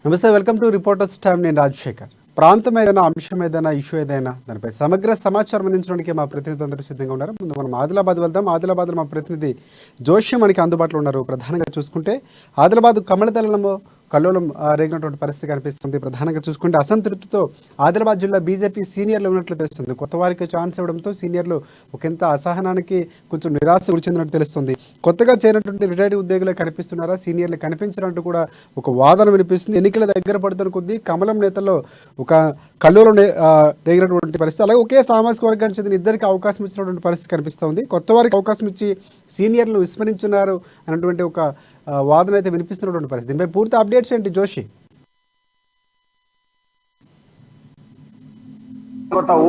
నమస్తే, welcome to reporters time. నేను రాజశేఖర్. ప్రాంతం ఏదైనా, అంశం ఏదైనా, ఇష్యూ ఏదైనా దానిపై సమగ్ర సమాచారం అందించడానికి మా ప్రతినిధి అందరూ సిద్ధంగా ఉన్నారు. ముందు మనం ఆదిలాబాద్ వెళ్దాం. ఆదిలాబాద్లో మా ప్రతినిధి జోషి మనకి అందుబాటులో ఉన్నారు. ప్రధానంగా చూసుకుంటే ఆదిలాబాద్ కమలదళంలో కల్లోలం రేగినటువంటి పరిస్థితి కనిపిస్తుంది. ప్రధానంగా చూసుకుంటే అసంతృప్తితో ఆదిలాబాద్ జిల్లా బీజేపీ సీనియర్లు ఉన్నట్లు తెలుస్తుంది. కొత్త వారికి ఛాన్స్ ఇవ్వడంతో సీనియర్లు ఒకంత అసహనానికి, కొంచెం నిరాశ గురి చెందినట్టు తెలుస్తుంది. కొత్తగా చేరినటువంటి రిటైర్డ్ ఉద్యోగులే కనిపిస్తున్నారా, సీనియర్లు కనిపించినట్టు కూడా ఒక వాదన వినిపిస్తుంది. ఎన్నికల దగ్గర పడుతున్న కొద్దీ కమలం నేతల్లో ఒక కల్లోలం రేగినటువంటి పరిస్థితి, అలాగే ఒకే సామాజిక వర్గానికి చెందిన ఇద్దరికి అవకాశం ఇచ్చినటువంటి పరిస్థితి కనిపిస్తుంది. కొత్త వారికి అవకాశం ఇచ్చి సీనియర్లు విస్మరించున్నారు అన్నటువంటి ఒక వాదన అయితే వినిపిస్తున్నటువంటి పరిస్థితి. దీనిపై పూర్తి అప్డేట్స్ ఏంటి జోషి?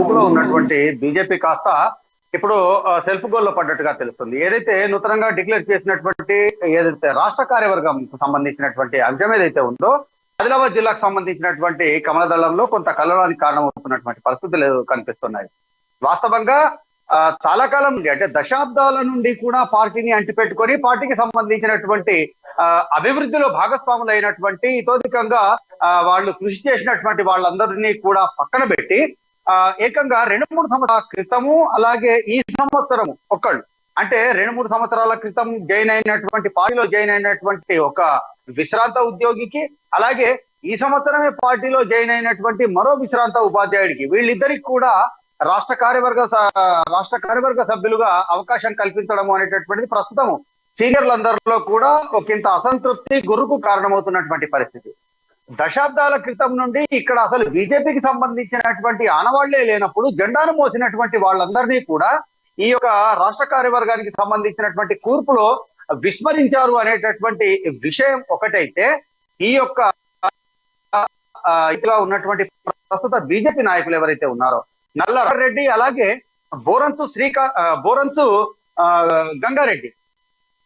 ఊపులో ఉన్నటువంటి బీజేపీ కాస్త ఇప్పుడు సెల్ఫ్ గోల్ లో పడ్డట్టుగా తెలుస్తుంది. ఏదైతే నూతనంగా డిక్లేర్ చేసినటువంటి ఏదైతే రాష్ట్ర కార్యవర్గం సంబంధించినటువంటి అంశం ఏదైతే ఉందో, ఆదిలాబాద్ జిల్లాకు సంబంధించినటువంటి కమలదళంలో కొంత కలవడానికి కారణమవుతున్నటువంటి పరిస్థితులు కనిపిస్తున్నాయి. వాస్తవంగా చాలా కాలం నుండి, అంటే దశాబ్దాల నుండి కూడా పార్టీని అంటిపెట్టుకొని పార్టీకి సంబంధించినటువంటి అభివృద్ధిలో భాగస్వాములు అయినటువంటి, ఇతోధికంగా వాళ్ళు కృషి చేసినటువంటి వాళ్ళందరినీ కూడా పక్కన పెట్టి ఏకంగా 2-3 సంవత్సరాల క్రితము, అలాగే ఈ సంవత్సరము ఒకళ్ళు, అంటే 2-3 సంవత్సరాల క్రితం జాయిన్ అయినటువంటి పార్టీలో జాయిన్ అయినటువంటి ఒక విశ్రాంత ఉద్యోగికి, అలాగే ఈ సంవత్సరమే పార్టీలో జాయిన్ అయినటువంటి మరో విశ్రాంత ఉపాధ్యాయుడికి, వీళ్ళిద్దరికి కూడా రాష్ట్ర కార్యవర్గ సభ్యులుగా అవకాశం కల్పించడం అనేటటువంటిది ప్రస్తుతం సీనియర్లందరిలో కూడా ఒకంత అసంతృప్తి, గురుకు కారణమవుతున్నటువంటి పరిస్థితి. దశాబ్దాల క్రితం నుండి ఇక్కడ అసలు బీజేపీకి సంబంధించినటువంటి ఆనవాళ్లే లేనప్పుడు జెండాను మోసినటువంటి వాళ్ళందరినీ కూడా ఈ యొక్క రాష్ట్ర కార్యవర్గానికి సంబంధించినటువంటి కూర్పులో విస్మరించారు అనేటటువంటి విషయం ఒకటైతే, ఈ యొక్క ఇదిగా ఉన్నటువంటి ప్రస్తుత బీజేపీ నాయకులు ఎవరైతే ఉన్నారో, నల్లారెడ్డి, అలాగే బోరంచు గంగారెడ్డి,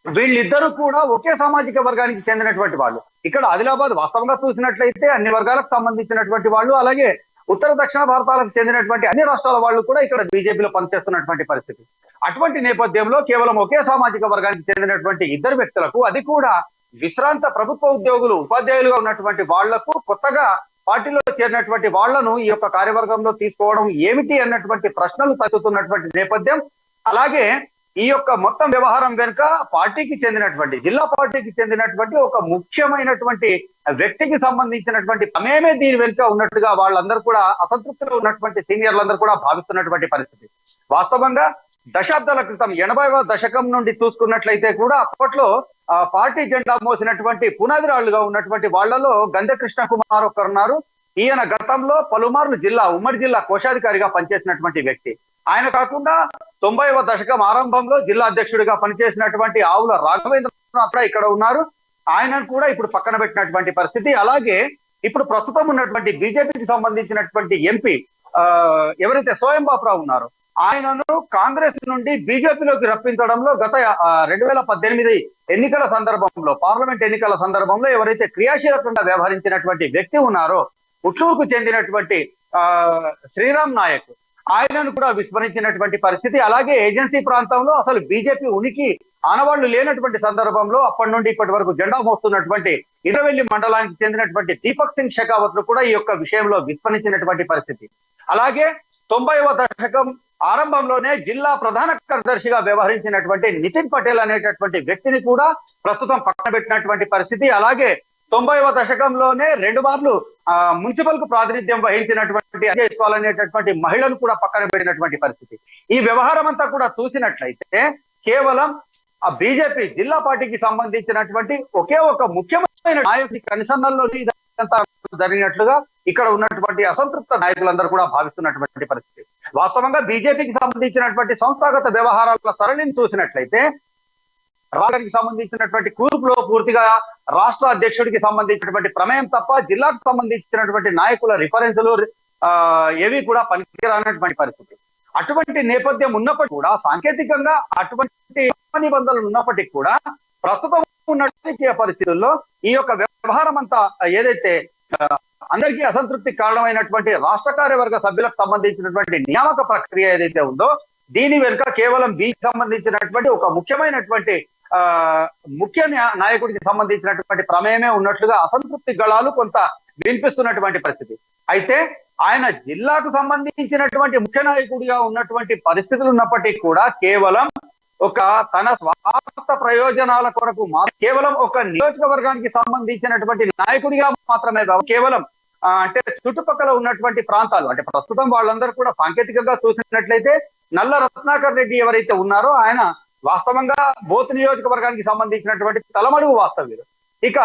వీళ్ళిద్దరూ కూడా ఒకే సామాజిక వర్గానికి చెందినటువంటి వాళ్ళు. ఇక్కడ ఆదిలాబాద్ వాస్తవంగా చూసినట్లయితే అన్ని వర్గాలకు సంబంధించినటువంటి వాళ్ళు, అలాగే ఉత్తర దక్షిణ భారతాలకు చెందినటువంటి అన్ని రాష్ట్రాల వాళ్ళు కూడా ఇక్కడ బీజేపీలో పనిచేస్తున్నటువంటి పరిస్థితి. అటువంటి నేపథ్యంలో కేవలం ఒకే సామాజిక వర్గానికి చెందినటువంటి ఇద్దరు వ్యక్తులకు, అది కూడా విశ్రాంత ప్రభుత్వ ఉద్యోగులు, ఉపాధ్యాయులుగా ఉన్నటువంటి వాళ్లకు కొత్తగా పార్టీలో చేరినటువంటి వాళ్లను ఈ యొక్క కార్యవర్గంలో తీసుకోవడం ఏమిటి అన్నటువంటి ప్రశ్నలు తగ్గుతున్నటువంటి నేపథ్యం. అలాగే ఈ యొక్క మొత్తం వ్యవహారం వెనుక పార్టీకి చెందినటువంటి, జిల్లా పార్టీకి చెందినటువంటి ఒక ముఖ్యమైనటువంటి వ్యక్తికి సంబంధించినటువంటి ప్రమేమే దీని వెనుక ఉన్నట్టుగా వాళ్ళందరూ కూడా అసంతృప్తిలో ఉన్నటువంటి సీనియర్లందరూ కూడా భావిస్తున్నటువంటి పరిస్థితి. వాస్తవంగా దశాబ్దాల క్రితం 80వ దశకం నుండి చూసుకున్నట్లయితే కూడా అప్పట్లో పార్టీ జెండా మోసినటువంటి పునాదిరాళ్లుగా ఉన్నటువంటి వాళ్లలో గంధ కృష్ణ కుమార్ ఒకరున్నారు. ఈయన గతంలో పలుమార్లు ఉమ్మడి జిల్లా కోశాధికారిగా పనిచేసినటువంటి వ్యక్తి. ఆయన కాకుండా 90వ దశకం ఆరంభంలో జిల్లా అధ్యక్షుడిగా పనిచేసినటువంటి ఆవుల రాఘవేంద్రనాథ్ ఇక్కడ ఉన్నారు. ఆయనను కూడా ఇప్పుడు పక్కన పెట్టినటువంటి పరిస్థితి. అలాగే ఇప్పుడు ప్రస్తుతం ఉన్నటువంటి బీజేపీకి సంబంధించినటువంటి ఎంపీ ఎవరైతే సోయం బాపురావు ఉన్నారో, ఆయనను కాంగ్రెస్ నుండి బీజేపీలోకి రప్పించడంలో గత 2018 ఎన్నికల సందర్భంలో, పార్లమెంట్ ఎన్నికల సందర్భంలో ఎవరైతే క్రియాశీలకంగా వ్యవహరించినటువంటి వ్యక్తి ఉన్నారో, ఉట్లూరుకు చెందినటువంటి శ్రీరామ్ నాయక్, ఆయనను కూడా విస్మరించినటువంటి పరిస్థితి. అలాగే ఏజెన్సీ ప్రాంతంలో అసలు బీజేపీ ఉనికి ఆనవాళ్లు లేనటువంటి సందర్భంలో అప్పటి నుండి ఇప్పటి వరకు జెండా మోస్తున్నటువంటి ఇరవెల్లి మండలానికి చెందినటువంటి దీపక్ సింగ్ షెకావత్ ను కూడా ఈ యొక్క విషయంలో విస్మరించినటువంటి పరిస్థితి. అలాగే 90వ దశకం ఆరంభంలోనే జిల్లా ప్రధాన కార్యదర్శిగా వ్యవహరించినటువంటి నితిన్ పటేల్ అనేటటువంటి వ్యక్తిని కూడా ప్రస్తుతం పక్కన పెట్టినటువంటి పరిస్థితి. అలాగే 90వ దశకంలోనే 2 మార్లు మున్సిపల్ కు ప్రాతినిధ్యం వహించినటువంటి అజయ్ జైస్వాల్ అనేటటువంటి మహిళను కూడా పక్కన పెట్టినటువంటి పరిస్థితి. ఈ వ్యవహారం అంతా కూడా చూసినట్లయితే కేవలం ఆ బీజేపీ జిల్లా పార్టీకి సంబంధించినటువంటి ఒకే ఒక ముఖ్యమైన నాయకుడి కనిసన్నల్లో ఇదంతా జరిగినట్లుగా ఇక్కడ ఉన్నటువంటి అసంతృప్త నాయకులందరూ కూడా భావిస్తున్నటువంటి పరిస్థితి. వాస్తవంగా బీజేపీకి సంబంధించినటువంటి సంస్థాగత వ్యవహారాల సరళిని చూసినట్లయితే రాష్ట్రానికి సంబంధించినటువంటి కూర్పులో పూర్తిగా రాష్ట్ర అధ్యక్షుడికి సంబంధించినటువంటి ప్రమేయం తప్ప జిల్లాకు సంబంధించినటువంటి నాయకుల రిఫరెన్సులు ఏవి కూడా పనికిరానటువంటి పరిస్థితి. అటువంటి నేపథ్యం ఉన్నప్పటికీ కూడా, సాంకేతికంగా అటువంటి నిబంధనలు ఉన్నప్పటికీ కూడా, ప్రస్తుతం ఉన్న రాజకీయ పరిస్థితుల్లో ఈ యొక్క వ్యవహారం అంతా ఏదైతే అందరికీ అసంతృప్తి కారణమైనటువంటి రాష్ట్ర కార్యవర్గ సభ్యులకు సంబంధించినటువంటి నియామక ప్రక్రియ ఏదైతే ఉందో, దీని వెనుక కేవలం బీజేపీకి సంబంధించినటువంటి ఒక ముఖ్యమైనటువంటి ముఖ్య నాయకుడికి సంబంధించినటువంటి ప్రమేయమే ఉన్నట్లుగా అసంతృప్తి గళాలు కొంత వినిపిస్తున్నటువంటి పరిస్థితి. అయితే ఆయన జిల్లాకు సంబంధించినటువంటి ముఖ్య నాయకుడిగా ఉన్నటువంటి పరిస్థితులు ఉన్నప్పటికీ కూడా కేవలం ఒక తన స్వార్థ ప్రయోజనాల కొరకు కేవలం ఒక నియోజకవర్గానికి సంబంధించినటువంటి నాయకుడిగా మాత్రమే కేవలం అంటే చుట్టుపక్కల ఉన్నటువంటి ప్రాంతాలు అంటే ప్రస్తుతం వాళ్ళందరూ కూడా సాంకేతికంగా చూసినట్లయితే నల్ల రత్నాకర్ రెడ్డి ఎవరైతే ఉన్నారో ఆయన వాస్తవంగా బోత్ నియోజకవర్గానికి సంబంధించినటువంటి తలమడుగు వాస్తవ్యులు. ఇక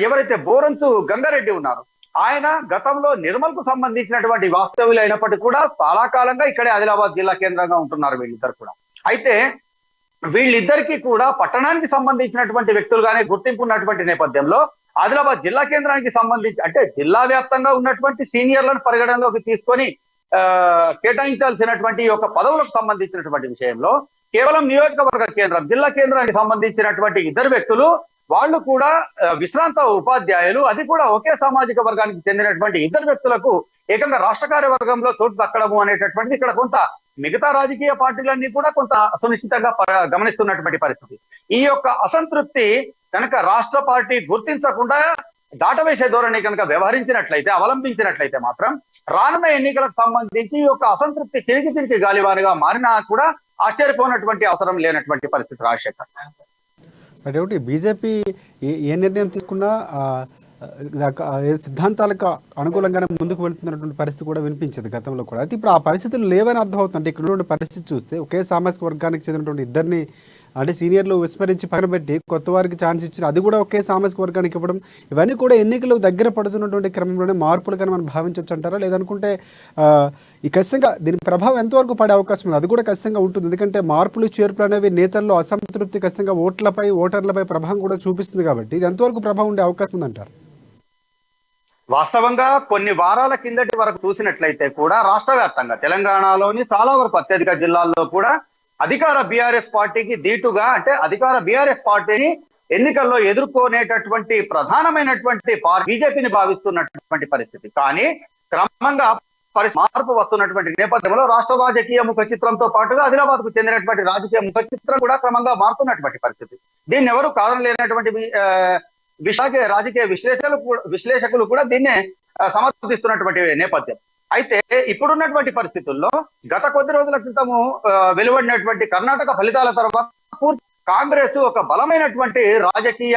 ఎవరైతే బోరంచు గంగారెడ్డి ఉన్నారో ఆయన గతంలో నిర్మల్ కు సంబంధించినటువంటి వాస్తవ్యులు అయినప్పటికీ కూడా చాలా కాలంగా ఇక్కడే ఆదిలాబాద్ జిల్లా కేంద్రంగా ఉంటున్నారు వీళ్ళిద్దరు కూడా. అయితే వీళ్ళిద్దరికీ కూడా పట్టణానికి సంబంధించినటువంటి వ్యక్తులుగానే గుర్తింపు ఉన్నటువంటి నేపథ్యంలో ఆదిలాబాద్ జిల్లా కేంద్రానికి సంబంధించి అంటే జిల్లా వ్యాప్తంగా ఉన్నటువంటి సీనియర్లను పరిగణనలోకి తీసుకొని కేటాయించాల్సినటువంటి ఒక పదవులకు సంబంధించినటువంటి విషయంలో కేవలం నియోజకవర్గ కేంద్రం జిల్లా కేంద్రానికి సంబంధించినటువంటి ఇద్దరు వ్యక్తులు వాళ్ళు కూడా విశ్రాంత ఉపాధ్యాయులు, అది కూడా ఒకే సామాజిక వర్గానికి చెందినటువంటి ఇద్దరు వ్యక్తులకు ఏకంగా రాష్ట్ర కార్యవర్గంలో చోటు దక్కడము అనేటటువంటిది ఇక్కడ కొంత మిగతా రాజకీయ పార్టీలన్నీ కూడా కొంత సునిశ్చితంగా గమనిస్తున్నటువంటి పరిస్థితి. ఈ యొక్క అసంతృప్తి కనుక రాష్ట్ర పార్టీ గుర్తించకుండా దాటవేసే ధోరణి కనుక వ్యవహరించినట్లయితే అవలంబించినట్లయితే మాత్రం రానున్న ఎన్నికలకు సంబంధించి ఈ యొక్క అసంతృప్తి తిరిగి గాలివారుగా మారినా కూడా ఆశ్చర్యపోయినటువంటి అవసరం లేనటువంటి పరిస్థితి. రాజశేఖర్ ఒకటి బీజేపీ ఏ నిర్ణయం తీసుకున్నా సిద్ధాంతాలకు అనుకూలంగానే ముందుకు వెళ్తున్నటువంటి పరిస్థితి కూడా వినిపించేది గతంలో కూడా. అయితే ఇప్పుడు ఆ పరిస్థితులు లేవని అర్థమవుతుంది. ఇక్కడ ఉన్నటువంటి పరిస్థితి చూస్తే ఒకే సామాజిక వర్గానికి చెందినటువంటి ఇద్దరిని అంటే సీనియర్లు విస్మరించి పక్కన పెట్టి కొత్త వారికి ఛాన్స్ ఇచ్చిన అది కూడా ఒకే సామాజిక వర్గానికి ఇవ్వడం, ఇవన్నీ కూడా ఎన్నికలు దగ్గర పడుతున్నటువంటి క్రమంలోనే మార్పులు కానీ మనం భావించవచ్చు అంటారా? లేదనుకుంటే ఈ ఖచ్చితంగా దీని ప్రభావం ఎంతవరకు పడే అవకాశం ఉంది? అది కూడా ఖచ్చితంగా ఉంటుంది. ఎందుకంటే మార్పులు చేర్పులు అనేవి నేతల్లో అసంతృప్తి ఖచ్చితంగా ఓటర్లపై ప్రభావం కూడా చూపిస్తుంది కాబట్టి ఇది ఎంతవరకు ప్రభావం ఉండే అవకాశం ఉందంటారు? వాస్తవంగా కొన్ని వారాల కిందటి వరకు చూసినట్లయితే కూడా రాష్ట్ర వ్యాప్తంగా తెలంగాణలోని చాలా వరకు అత్యధిక జిల్లాల్లో కూడా అధికార బీఆర్ఎస్ పార్టీకి దీటుగా అంటే అధికార బీఆర్ఎస్ పార్టీని ఎన్నికల్లో ఎదుర్కొనేటటువంటి ప్రధానమైనటువంటి బీజేపీని భావిస్తున్నటువంటి పరిస్థితి. కానీ క్రమంగా మార్పు వస్తున్నటువంటి నేపథ్యంలో రాష్ట్ర రాజకీయ ముఖ చిత్రంతో పాటుగా ఆదిలాబాద్ కు చెందినటువంటి రాజకీయ ముఖ చిత్రం కూడా క్రమంగా మారుతున్నటువంటి పరిస్థితి. దీన్ని ఎవరు కాదనలేనటువంటి రాజకీయ విశ్లేషకులు కూడా దీన్నే సమర్థిస్తున్నటువంటి నేపథ్యం. అయితే ఇప్పుడున్నటువంటి పరిస్థితుల్లో గత కొద్ది రోజుల క్రితము వెలువడినటువంటి కర్ణాటక ఫలితాల తర్వాత కాంగ్రెస్ ఒక బలమైనటువంటి రాజకీయ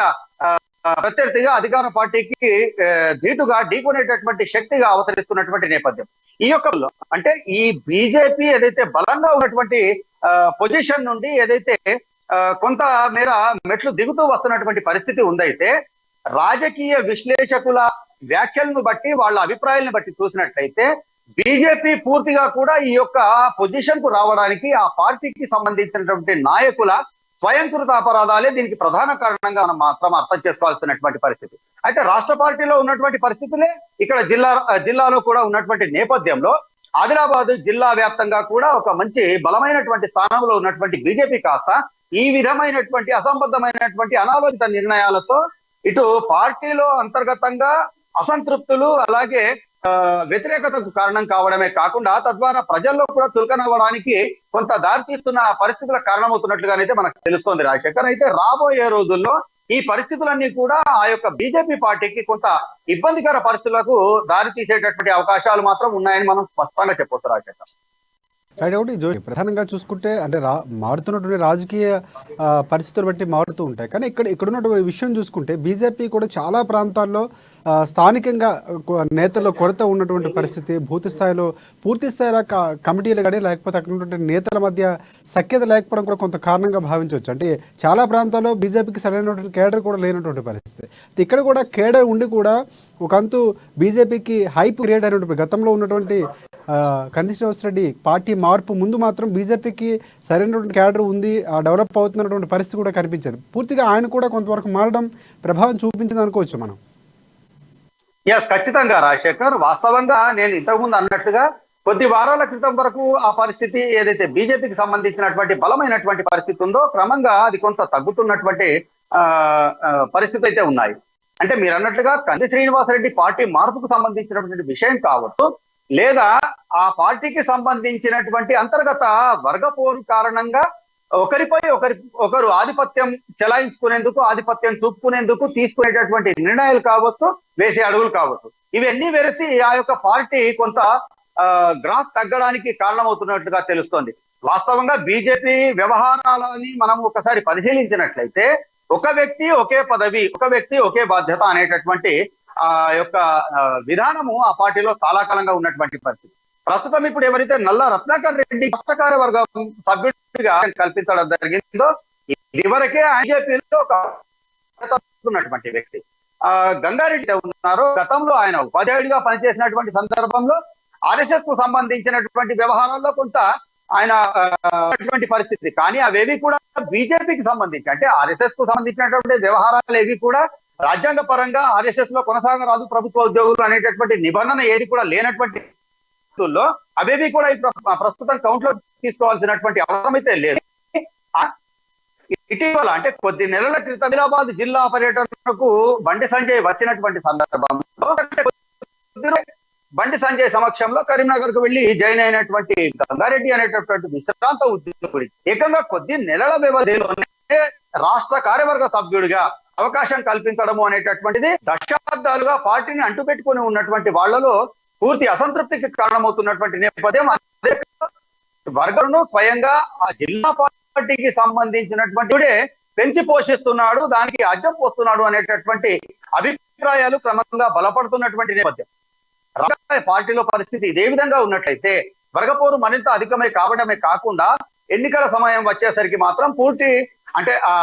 ప్రత్యర్థిగా అధికార పార్టీకి ధీటుగా ఢీకొనేటటువంటి శక్తిగా అవతరిస్తున్నటువంటి నేపథ్యం. ఈ యొక్క అంటే ఈ బీజేపీ ఏదైతే బలంగా ఉన్నటువంటి పొజిషన్ నుండి ఏదైతే కొంత మేర మెట్లు దిగుతూ వస్తున్నటువంటి పరిస్థితి ఉందైతే రాజకీయ విశ్లేషకుల వ్యాఖ్యలను బట్టి వాళ్ళ అభిప్రాయాలను బట్టి చూసినట్లయితే బీజేపీ పూర్తిగా కూడా ఈ యొక్క పొజిషన్ కు రావడానికి ఆ పార్టీకి సంబంధించినటువంటి నాయకుల స్వయంకృత అపరాధాలే దీనికి ప్రధాన కారణంగా మనం మాత్రం అర్థం చేసుకోవాల్సినటువంటి పరిస్థితి. అయితే రాష్ట్ర పార్టీలో ఉన్నటువంటి పరిస్థితులే ఇక్కడ జిల్లాలో కూడా ఉన్నటువంటి నేపథ్యంలో ఆదిలాబాద్ జిల్లా వ్యాప్తంగా కూడా ఒక మంచి బలమైనటువంటి స్థానంలో ఉన్నటువంటి బీజేపీ కాస్త ఈ విధమైనటువంటి అసంబద్ధమైనటువంటి అనాలోచిత నిర్ణయాలతో ఇటు పార్టీలో అంతర్గతంగా అసంతృప్తులు అలాగే వ్యతిరేకతకు కారణం కావడమే కాకుండా తద్వారా ప్రజల్లో కూడా చులకనవ్వడానికి కొంత దారితీస్తున్న పరిస్థితుల కారణమవుతున్నట్లుగానైతే మనకు తెలుస్తోంది రాజశేఖర్. అయితే రాబోయే రోజుల్లో ఈ పరిస్థితులన్నీ కూడా ఆ యొక్క బీజేపీ పార్టీకి కొంత ఇబ్బందికర పరిస్థితులకు దారి తీసేటటువంటి అవకాశాలు మాత్రం ఉన్నాయని మనం స్పష్టంగా చెప్పొచ్చు రాజశేఖర్. రైట్. ఒకటి ప్రధానంగా చూసుకుంటే అంటే మారుతున్నటువంటి రాజకీయ పరిస్థితులు బట్టి మారుతూ ఉంటాయి. కానీ ఇక్కడ ఉన్నటువంటి విషయం చూసుకుంటే బీజేపీ కూడా చాలా ప్రాంతాల్లో స్థానికంగా నేతల్లో కొరత ఉన్నటువంటి పరిస్థితి, పూర్తి స్థాయిలో కమిటీలు కానీ లేకపోతే అక్కడ ఉన్నటువంటి నేతల మధ్య సఖ్యత లేకపోవడం కూడా కొంత కారణంగా భావించవచ్చు. అంటే చాలా ప్రాంతాల్లో బీజేపీకి సరైనటువంటి కేడర్ కూడా లేనటువంటి పరిస్థితి. ఇక్కడ కూడా కేడర్ ఉండి కూడా ఒకంతు బీజేపీకి హైప్ క్రియేట్ అయినటువంటి గతంలో ఉన్నటువంటి కంది శ్రీనివాసరెడ్డి పార్టీ మార్పు ముందు మాత్రం బీజేపీకి సరైనటువంటి క్యాడర్ ఉంది, డెవలప్ అవుతున్నటువంటి పరిస్థితి కూడా కనిపించేది. పూర్తిగా ఆయన కూడా కొంతవరకు మారడం ప్రభావం చూపించింది అనుకోవచ్చు మనం. ఖచ్చితంగా రాజశేఖర్. వాస్తవంగా నేను ఇంతకుముందు అన్నట్టుగా కొద్ది వారాల క్రితం వరకు ఆ పరిస్థితి ఏదైతే బీజేపీకి సంబంధించినటువంటి బలమైనటువంటి పరిస్థితి ఉందో క్రమంగా అది కొంత తగ్గుతున్నటువంటి పరిస్థితి అయితే ఉన్నాయి. అంటే మీరు అన్నట్లుగా కంది శ్రీనివాసరెడ్డి పార్టీ మార్పుకు సంబంధించినటువంటి విషయం కావచ్చు, లేదా ఆ పార్టీకి సంబంధించినటువంటి అంతర్గత వర్గ పోరు కారణంగా ఒకరిపై ఒకరు ఆధిపత్యం చెలాయించుకునేందుకు, ఆధిపత్యం చూపుకునేందుకు తీసుకునేటటువంటి నిర్ణయాలు కావచ్చు, వేసే అడుగులు కావచ్చు, ఇవన్నీ వెరసి ఆ యొక్క పార్టీ కొంత గ్రాఫ్ తగ్గడానికి కారణమవుతున్నట్టుగా తెలుస్తోంది. వాస్తవంగా బీజేపీ వ్యవహారాలని మనం ఒకసారి పరిశీలించినట్లయితే ఒక వ్యక్తి ఒకే పదవి, ఒక వ్యక్తి ఒకే బాధ్యత అనేటటువంటి ఆ యొక్క విధానము ఆ పార్టీలో చాలా కాలంగా ఉన్నటువంటి పరిస్థితి. ప్రస్తుతం ఇప్పుడు ఎవరైతే నల్ల రత్నాకర్ రెడ్డి రాష్ట్ర కార్యవర్గం సభ్యుడిగా కల్పించడం జరిగిందో, ఇదివరకే బీజేపీలో ఉన్నటువంటి వ్యక్తి గంగారెడ్డి ఉన్నారో, గతంలో ఆయన ఉపాధ్యాయుడిగా పనిచేసినటువంటి సందర్భంలో ఆర్ఎస్ఎస్ కు సంబంధించినటువంటి వ్యవహారాల్లో కొంత ఆయన పరిస్థితి. కానీ అవేవి కూడా బీజేపీకి సంబంధించి, అంటే ఆర్ఎస్ఎస్ కు సంబంధించినటువంటి వ్యవహారాలు ఏవి కూడా రాజ్యాంగ పరంగా ఆర్ఎస్ఎస్ లో కొనసాగరాదు ప్రభుత్వ ఉద్యోగులు అనేటటువంటి నిబంధన ఏది కూడా లేనటువంటి అవేవి కూడా ప్రస్తుతం కౌంట్ లో తీసుకోవాల్సినటువంటి అవసరం అయితే లేదు. ఇటీవల అంటే కొద్ది నెలల క్రితం ఆదిలాబాద్ జిల్లా పర్యటనకు బండి సంజయ్ వచ్చినటువంటి సందర్భంలో బండి సంజయ్ సమక్షంలో కరీంనగర్ కు వెళ్లి జాయిన్ అయినటువంటి గంగారెడ్డి అనేటటువంటి విశ్రాంత ఉద్యోగుడి ఏకంగా కొద్ది నెలల వ్యవధిలోనే రాష్ట్ర కార్యవర్గ సభ్యుడిగా అవకాశం కల్పించడము అనేటటువంటిది దశాబ్దాలుగా పార్టీని అంటుపెట్టుకుని ఉన్నటువంటి వాళ్లలో పూర్తి అసంతృప్తికి కారణమవుతున్నటువంటి నేపథ్యం. అదే వర్గను స్వయంగా ఆ జిల్లా పార్టీకి సంబంధించినటువంటి పెంచి పోషిస్తున్నాడు, దానికి అడ్డం పోస్తున్నాడు అనేటటువంటి అభిప్రాయాలు క్రమంగా బలపడుతున్నటువంటి నేపథ్యం. పార్టీలో పరిస్థితి ఇదే విధంగా ఉన్నట్లయితే వర్గపోరు మరింత అధికమై కావడమే కాకుండా ఎన్నికల సమయం వచ్చేసరికి మాత్రం పూర్తి అంటే ఆ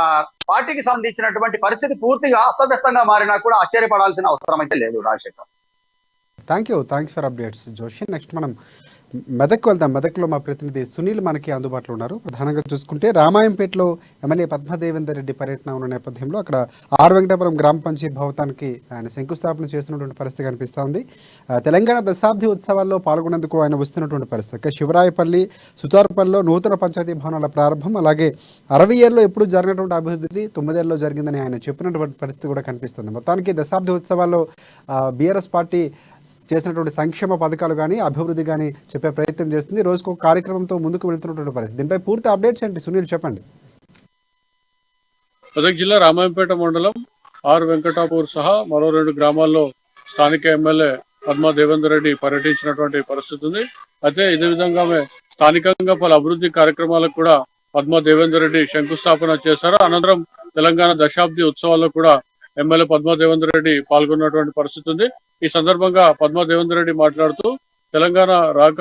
పార్టీకి సంబంధించినటువంటి పరిస్థితి పూర్తిగా అస్తవ్యస్తంగా మారినా కూడా ఆశ్చర్యపడాల్సిన అవసరం అయితే లేదు. Rajasekhar, thanks for updates Joshi. Next మనం మెదక్ వెళ్దాం. మెదక్లో మా ప్రతినిధి సునీల్ మనకి అందుబాటులో ఉన్నారు. ప్రధానంగా చూసుకుంటే రామాయంపేటలో ఎమ్మెల్యే పద్మదేవేందర్ రెడ్డి పర్యటన ఉన్న నేపథ్యంలో అక్కడ ఆర్ వెంకటాపురం గ్రామ పంచాయతీ భవనానికి ఆయన శంకుస్థాపన చేస్తున్నటువంటి పరిస్థితి కనిపిస్తూ ఉంది. తెలంగాణ దశాబ్ది ఉత్సవాల్లో పాల్గొనేందుకు ఆయన వస్తున్నటువంటి పరిస్థితి. శివరాయపల్లి, సుతార్పల్లిలో నూతన పంచాయతీ భవనాల ప్రారంభం, అలాగే 60 ఏళ్ళలో ఎప్పుడు జరిగినటువంటి అభివృద్ధి 9 ఏళ్ళలో జరిగిందని ఆయన చెప్పినటువంటి పరిస్థితి కూడా కనిపిస్తుంది. మొత్తానికి దశాబ్ది ఉత్సవాల్లో బీఆర్ఎస్ పార్టీ చేసినటువంటి సంక్షేమ పథకాలు కానీ అభివృద్ధి కానీ చెప్పే ప్రయత్నం చేస్తుంది. రోజుకు కార్యక్రమంతో ముందుకు వెళ్తున్నటువంటి పరిస్థితి. దీనిపై పూర్తి అప్డేట్స్ ఏంటి సునీల్, చెప్పండి. మెదక్ జిల్లా రామాయంపేట మండలం ఆర్ వెంకటాపూర్ సహా మరో 2 గ్రామాల్లో స్థానిక ఎమ్మెల్యే పద్మా దేవేందర్ రెడ్డి పర్యటించినటువంటి పరిస్థితి ఉంది. అయితే ఇదే విధంగా స్థానికంగా పలు అభివృద్ధి కార్యక్రమాలకు కూడా పద్మా దేవేందర్ రెడ్డి శంకుస్థాపన చేశారు. అనంతరం తెలంగాణ దశాబ్ది ఉత్సవాల్లో కూడా ఎమ్మెల్యే పద్మా దేవేందర్ రెడ్డి పాల్గొన్నటువంటి పరిస్థితి ఉంది. ఈ సందర్భంగా పద్మా దేవేందర్ రెడ్డి మాట్లాడుతూ తెలంగాణ రాక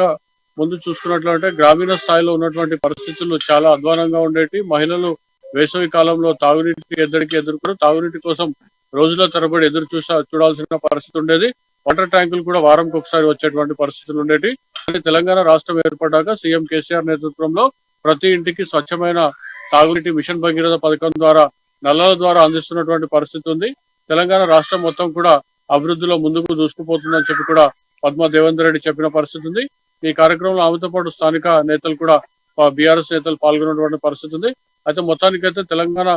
ముందు చూసుకున్నట్లయితే గ్రామీణ స్థాయిలో ఉన్నటువంటి పరిస్థితులు చాలా అధ్వానంగా ఉండేటి. మహిళలు వేసవి కాలంలో తాగునీటికి ఎదుర్కొని తాగునీటి కోసం రోజుల తరబడి చూడాల్సిన పరిస్థితి ఉండేది. వాటర్ ట్యాంకులు కూడా వారంకి ఒకసారి వచ్చేటువంటి పరిస్థితులు ఉండేటి. తెలంగాణ రాష్ట్రం ఏర్పడ్డాక సీఎం కేసీఆర్ నేతృత్వంలో ప్రతి ఇంటికి స్వచ్ఛమైన తాగునీటి మిషన్ భగీరథ పథకం ద్వారా నల్లాల ద్వారా అందిస్తున్నటువంటి పరిస్థితి ఉంది. తెలంగాణ రాష్ట్రం మొత్తం కూడా అభివృద్ధిలో ముందుకు దూసుకుపోతుందని చెప్పి కూడా పద్మా దేవేందర్ రెడ్డి చెప్పిన పరిస్థితి ఉంది. ఈ కార్యక్రమంలో ఆమెతో పాటు స్థానిక నేతలు కూడా బీఆర్ఎస్ నేతలు పాల్గొన్నటువంటి పరిస్థితి ఉంది. అయితే మొత్తానికైతే తెలంగాణ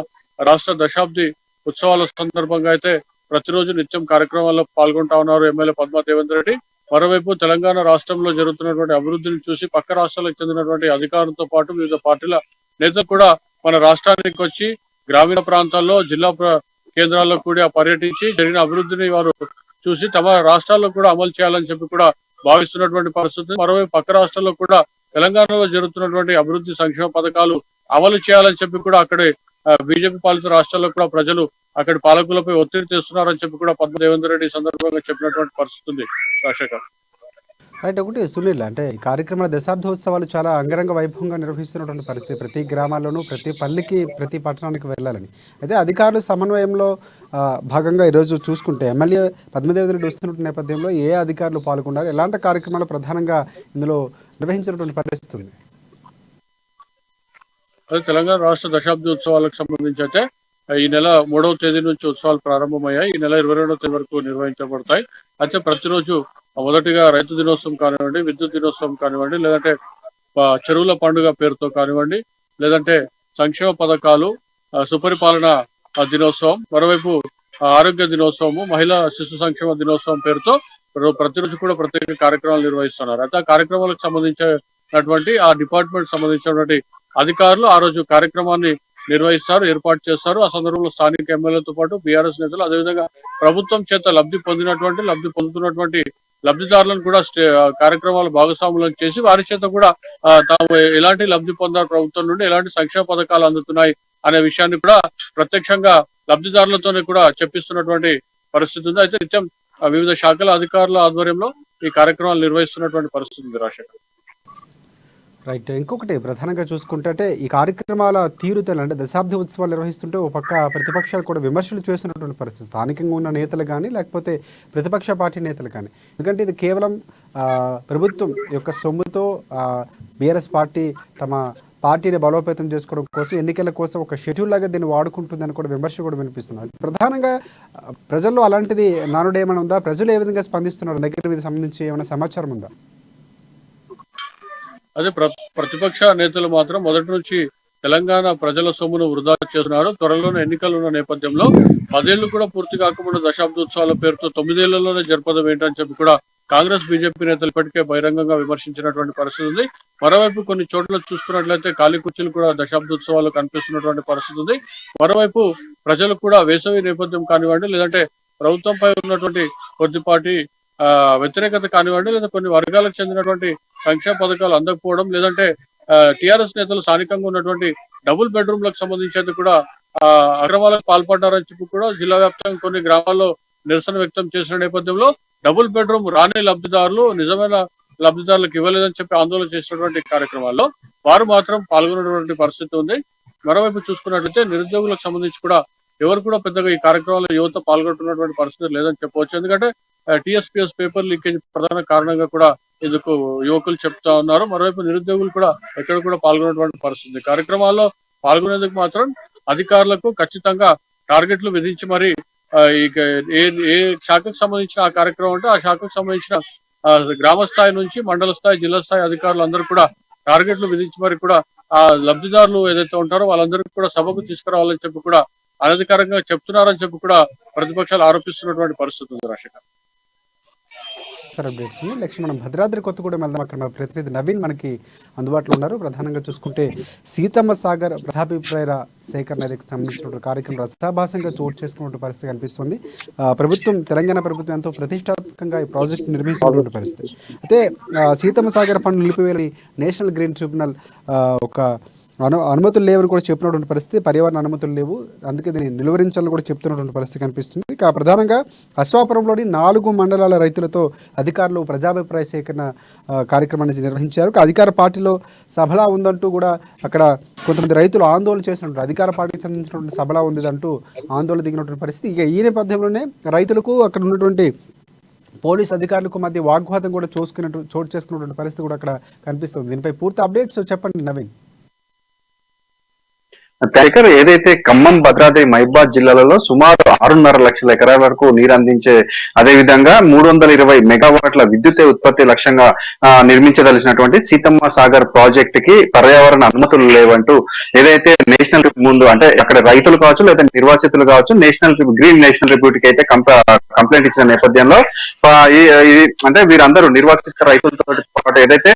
రాష్ట్ర దశాబ్ది ఉత్సవాల సందర్భంగా అయితే ప్రతిరోజు నిత్యం కార్యక్రమాల్లో పాల్గొంటా ఉన్నారు ఎమ్మెల్యే పద్మా దేవేందర్ రెడ్డి. మరోవైపు తెలంగాణ రాష్ట్రంలో జరుగుతున్నటువంటి అభివృద్ధిని చూసి పక్క రాష్ట్రాలకు చెందినటువంటి అధికారులతో పాటు వివిధ పార్టీల నేతలు కూడా మన రాష్ట్రానికి వచ్చి గ్రామీణ ప్రాంతాల్లో జిల్లా కేంద్రాల్లో కూడా పర్యటించి జరిగిన అభివృద్ధిని వారు చూసి తమ రాష్ట్రాల్లో కూడా అమలు చేయాలని చెప్పి కూడా భావిస్తున్నటువంటి పరిస్థితి. మరోవైపు పక్క రాష్ట్రాల్లో కూడా తెలంగాణలో జరుగుతున్నటువంటి అభివృద్ధి సంక్షేమ పథకాలు అమలు చేయాలని చెప్పి కూడా అక్కడి బీజేపీ పాలిత రాష్ట్రాల్లో కూడా ప్రజలు అక్కడి పాలకులపై ఒత్తిడి తెస్తున్నారని చెప్పి కూడా పద్మా దేవేందర్ రెడ్డి సందర్భంగా చెప్పినటువంటి పరిస్థితి ఉంది. రాజశేఖర్, రైట్. ఒకటి సునీల్, అంటే ఈ కార్యక్రమాల దశాబ్దోత్సవాలు చాలా అంగరంగ వైభవంగా నిర్వహిస్తున్నటువంటి పరిస్థితి. ప్రతి గ్రామాల్లోనూ ప్రతి పల్లికి ప్రతి పట్టణానికి వెళ్ళాలని అయితే అధికారుల సమన్వయంలో భాగంగా ఈరోజు చూసుకుంటే ఎమ్మెల్యే పద్మదేవేందర్ రెడ్డి వస్తున్న నేపథ్యంలో ఏ అధికారులు పాల్గొన్నారు, ఎలాంటి కార్యక్రమాలు ప్రధానంగా ఇందులో నిర్వహించినటువంటి పరిస్థితి ఉంది? తెలంగాణ రాష్ట్ర దశాబ్ది ఉత్సవాలకు సంబంధించి అయితే ఈ నెల 3వ తేదీ నుంచి ఉత్సవాలు ప్రారంభమయ్యాయి. ఈ నెల 22వ తేదీ వరకు నిర్వహించబడతాయి. అయితే ప్రతిరోజు మొదటిగా రైతు దినోత్సవం కానివ్వండి, విద్యుత్ దినోత్సవం కానివ్వండి, లేదంటే చెరువుల పండుగ పేరుతో కానివ్వండి, లేదంటే సంక్షేమ పథకాలు, సుపరిపాలన దినోత్సవం, మరోవైపు ఆరోగ్య దినోత్సవము, మహిళా శిశు సంక్షేమ దినోత్సవం పేరుతో ప్రతిరోజు కూడా ప్రత్యేక కార్యక్రమాలు నిర్వహిస్తున్నారు. అయితే ఆ కార్యక్రమాలకు సంబంధించినటువంటి ఆ డిపార్ట్మెంట్ సంబంధించినటువంటి అధికారులు ఆ రోజు కార్యక్రమాన్ని నిర్వహిస్తారు, ఏర్పాటు చేస్తారు. ఆ సందర్భంలో స్థానిక ఎమ్మెల్యేలతో పాటు బీఆర్ఎస్ నేతలు, అదేవిధంగా ప్రభుత్వం చేత లబ్ధి పొందుతున్నటువంటి లబ్ధిదారులను కూడా కార్యక్రమాలు భాగస్వాములను చేసి వారి చేత కూడా తాము ఎలాంటి లబ్ధి పొందారు, ప్రభుత్వం నుండి ఎలాంటి సంక్షేమ పథకాలు అందుతున్నాయి అనే విషయాన్ని కూడా ప్రత్యక్షంగా లబ్ధిదారులతోనే కూడా చెప్పిస్తున్నటువంటి పరిస్థితి ఉంది. అయితే నిత్యం వివిధ శాఖల అధికారుల ఆధ్వర్యంలో ఈ కార్యక్రమాలు నిర్వహిస్తున్నటువంటి పరిస్థితి ఉంది. రాజశేఖర్, రైట్. ఇంకొకటి ప్రధానంగా చూసుకుంటే ఈ కార్యక్రమాల తీరుతలు అంటే దశాబ్ది ఉత్సవాలు నిర్వహిస్తుంటే ఒక పక్క ప్రతిపక్షాలు కూడా విమర్శలు చేస్తున్నటువంటి పరిస్థితి, స్థానికంగా ఉన్న నేతలు కానీ లేకపోతే ప్రతిపక్ష పార్టీ నేతలు కానీ. ఎందుకంటే ఇది కేవలం ప్రభుత్వం యొక్క సొమ్ముతో బీఆర్ఎస్ పార్టీ తమ పార్టీని బలోపేతం చేసుకోవడం కోసం, ఎన్నికల కోసం ఒక షెడ్యూల్ లాగా దీన్ని వాడుకుంటుందని కూడా విమర్శ కూడా వినిపిస్తున్నారు. ప్రధానంగా ప్రజల్లో అలాంటిది నానుడు ఏమైనా ఉందా? ప్రజలు ఏ విధంగా స్పందిస్తున్నారు? దగ్గర మీద సంబంధించి ఏమైనా సమాచారం ఉందా? అదే ప్రతిపక్ష నేతలు మాత్రం మొదటి నుంచి తెలంగాణ ప్రజల సొమ్మును వృధా చేస్తున్నారు, త్వరలోనే ఎన్నికలు ఉన్న నేపథ్యంలో 10 ఏళ్లు కూడా పూర్తి కాకుండా దశాబ్దోత్సవాల పేరుతో 9 ఏళ్లలోనే జరపడం ఏంటని చెప్పి కూడా కాంగ్రెస్ బీజేపీ నేతలు ఇప్పటికే బహిరంగంగా విమర్శించినటువంటి పరిస్థితి ఉంది. మరోవైపు కొన్ని చోట్ల చూసుకున్నట్లయితే ఖాళీ కుర్చీలు కూడా దశాబ్దోత్సవాలు కనిపిస్తున్నటువంటి పరిస్థితి ఉంది. మరోవైపు ప్రజలు కూడా వేసవి నేపథ్యం కానివ్వండి, లేదంటే ప్రభుత్వంపై ఉన్నటువంటి కొద్దిపాటి వ్యతిరేకత కానివ్వండి, లేదా కొన్ని వర్గాలకు చెందినటువంటి సంక్షేమ పథకాలు అందకపోవడం, లేదంటే టిఆర్ఎస్ నేతలు స్థానికంగా ఉన్నటువంటి డబుల్ బెడ్రూమ్లకు సంబంధించి కూడా అక్రమాలకు పాల్పడ్డారని చెప్పి కూడా జిల్లా వ్యాప్తంగా కొన్ని గ్రామాల్లో నిరసన వ్యక్తం చేసిన నేపథ్యంలో డబుల్ బెడ్రూమ్ రాని లబ్ధిదారులు నిజమైన లబ్ధిదారులకు ఇవ్వలేదని చెప్పి ఆందోళన చేసినటువంటి కార్యక్రమాల్లో వారు మాత్రం పాల్గొన్నటువంటి పరిస్థితి ఉంది. మరోవైపు చూసుకున్నట్లయితే నిరుద్యోగులకు సంబంధించి కూడా ఎవరు కూడా పెద్దగా ఈ కార్యక్రమాల్లో యువత పాల్గొంటున్నటువంటి పరిస్థితి లేదని చెప్పవచ్చు. ఎందుకంటే టీఎస్పీఎస్ పేపర్ లీకేజ్ ప్రధాన కారణంగా కూడా ఇందుకు యువకులు చెప్తా ఉన్నారు. మరోవైపు నిరుద్యోగులు కూడా ఎక్కడ కూడా పాల్గొనేటువంటి పరిస్థితి. కార్యక్రమాల్లో పాల్గొనేందుకు మాత్రం అధికారులకు ఖచ్చితంగా టార్గెట్లు విధించి మరి ఏ శాఖకు సంబంధించిన ఆ కార్యక్రమం అంటే ఆ శాఖకు సంబంధించిన గ్రామ స్థాయి నుంచి మండల స్థాయి, జిల్లా స్థాయి అధికారులు అందరూ కూడా టార్గెట్లు విధించి మరి కూడా ఆ లబ్ధిదారులు ఏదైతే ఉంటారో వాళ్ళందరికీ కూడా సభకు తీసుకురావాలని చెప్పి కూడా అనధికారంగా చెప్తున్నారని చెప్పి కూడా ప్రతిపక్షాలు ఆరోపిస్తున్నటువంటి పరిస్థితి ఉంది. రాజశేఖర్, సార్ అప్డేట్స్ నెక్స్ట్ మనం భద్రాద్రి కొత్తగూడెం వెళ్దాం. అక్కడ మా ప్రతినిధి నవీన్ మనకి అందుబాటులో ఉన్నారు. ప్రధానంగా చూసుకుంటే సీతమ్మ సాగర్ ప్రజాభిప్రాయ సేకరణకి సంబంధించిన కార్యక్రమం రసాభాసంగా చోటు చేసుకున్న పరిస్థితి కనిపిస్తుంది. తెలంగాణ ప్రభుత్వం ఎంతో ప్రతిష్టాత్మకంగా ఈ ప్రాజెక్ట్ నిర్మిస్తున్నటువంటి పరిస్థితి. అయితే సీతమ్మ సాగర్ పనులు నిలిపివేయాలని నేషనల్ గ్రీన్ ట్రిబ్యునల్ ఒక అనుమతులు లేవని కూడా చెప్పినటువంటి పరిస్థితి, పర్యావరణ అనుమతులు లేవు, అందుకే దీన్ని నిలువరించాలని కూడా చెప్తున్నటువంటి పరిస్థితి కనిపిస్తుంది. ఇక ప్రధానంగా అశ్వాపురంలోని 4 మండలాల రైతులతో అధికారులు ప్రజాభిప్రాయ సేకరణ కార్యక్రమాన్ని నిర్వహించారు. అధికార పార్టీలో సభలా ఉందంటూ కూడా అక్కడ కొంతమంది రైతులు ఆందోళన చేసినట్టు, అధికార పార్టీకి సంబంధించినటువంటి సభలా ఉంది అంటూ ఆందోళన దిగినటువంటి పరిస్థితి. ఇక ఈ నేపథ్యంలోనే రైతులకు అక్కడ ఉన్నటువంటి పోలీస్ అధికారులకు మధ్య వాగ్వాదం కూడా చోటు చేసుకున్నటువంటి పరిస్థితి కూడా అక్కడ కనిపిస్తుంది. దీనిపై పూర్తి అప్డేట్స్ చెప్పండి నవీన్. శేఖర్, ఏదైతే ఖమ్మం, భద్రాద్రి, మహబూబాద్ జిల్లాలలో సుమారు 6.5 లక్షల ఎకరాల వరకు నీరు అందించే, అదే విధంగా 320 మెగావాట్ల విద్యుత్ ఉత్పత్తి లక్ష్యంగా నిర్మించదలిసినటువంటి సీతమ్మ సాగర్ ప్రాజెక్ట్ కి పర్యావరణ అనుమతులు లేవంటూ ఏదైతే నేషనల్ ముందు అంటే అక్కడ రైతులు కావచ్చు లేదా నిర్వాసితులు కావచ్చు గ్రీన్ నేషనల్ రిబ్యూట్ కి అయితే కంప్లైంట్ ఇచ్చిన నేపథ్యంలో అంటే వీరందరూ నిర్వాసిత రైతులతో పాటు ఏదైతే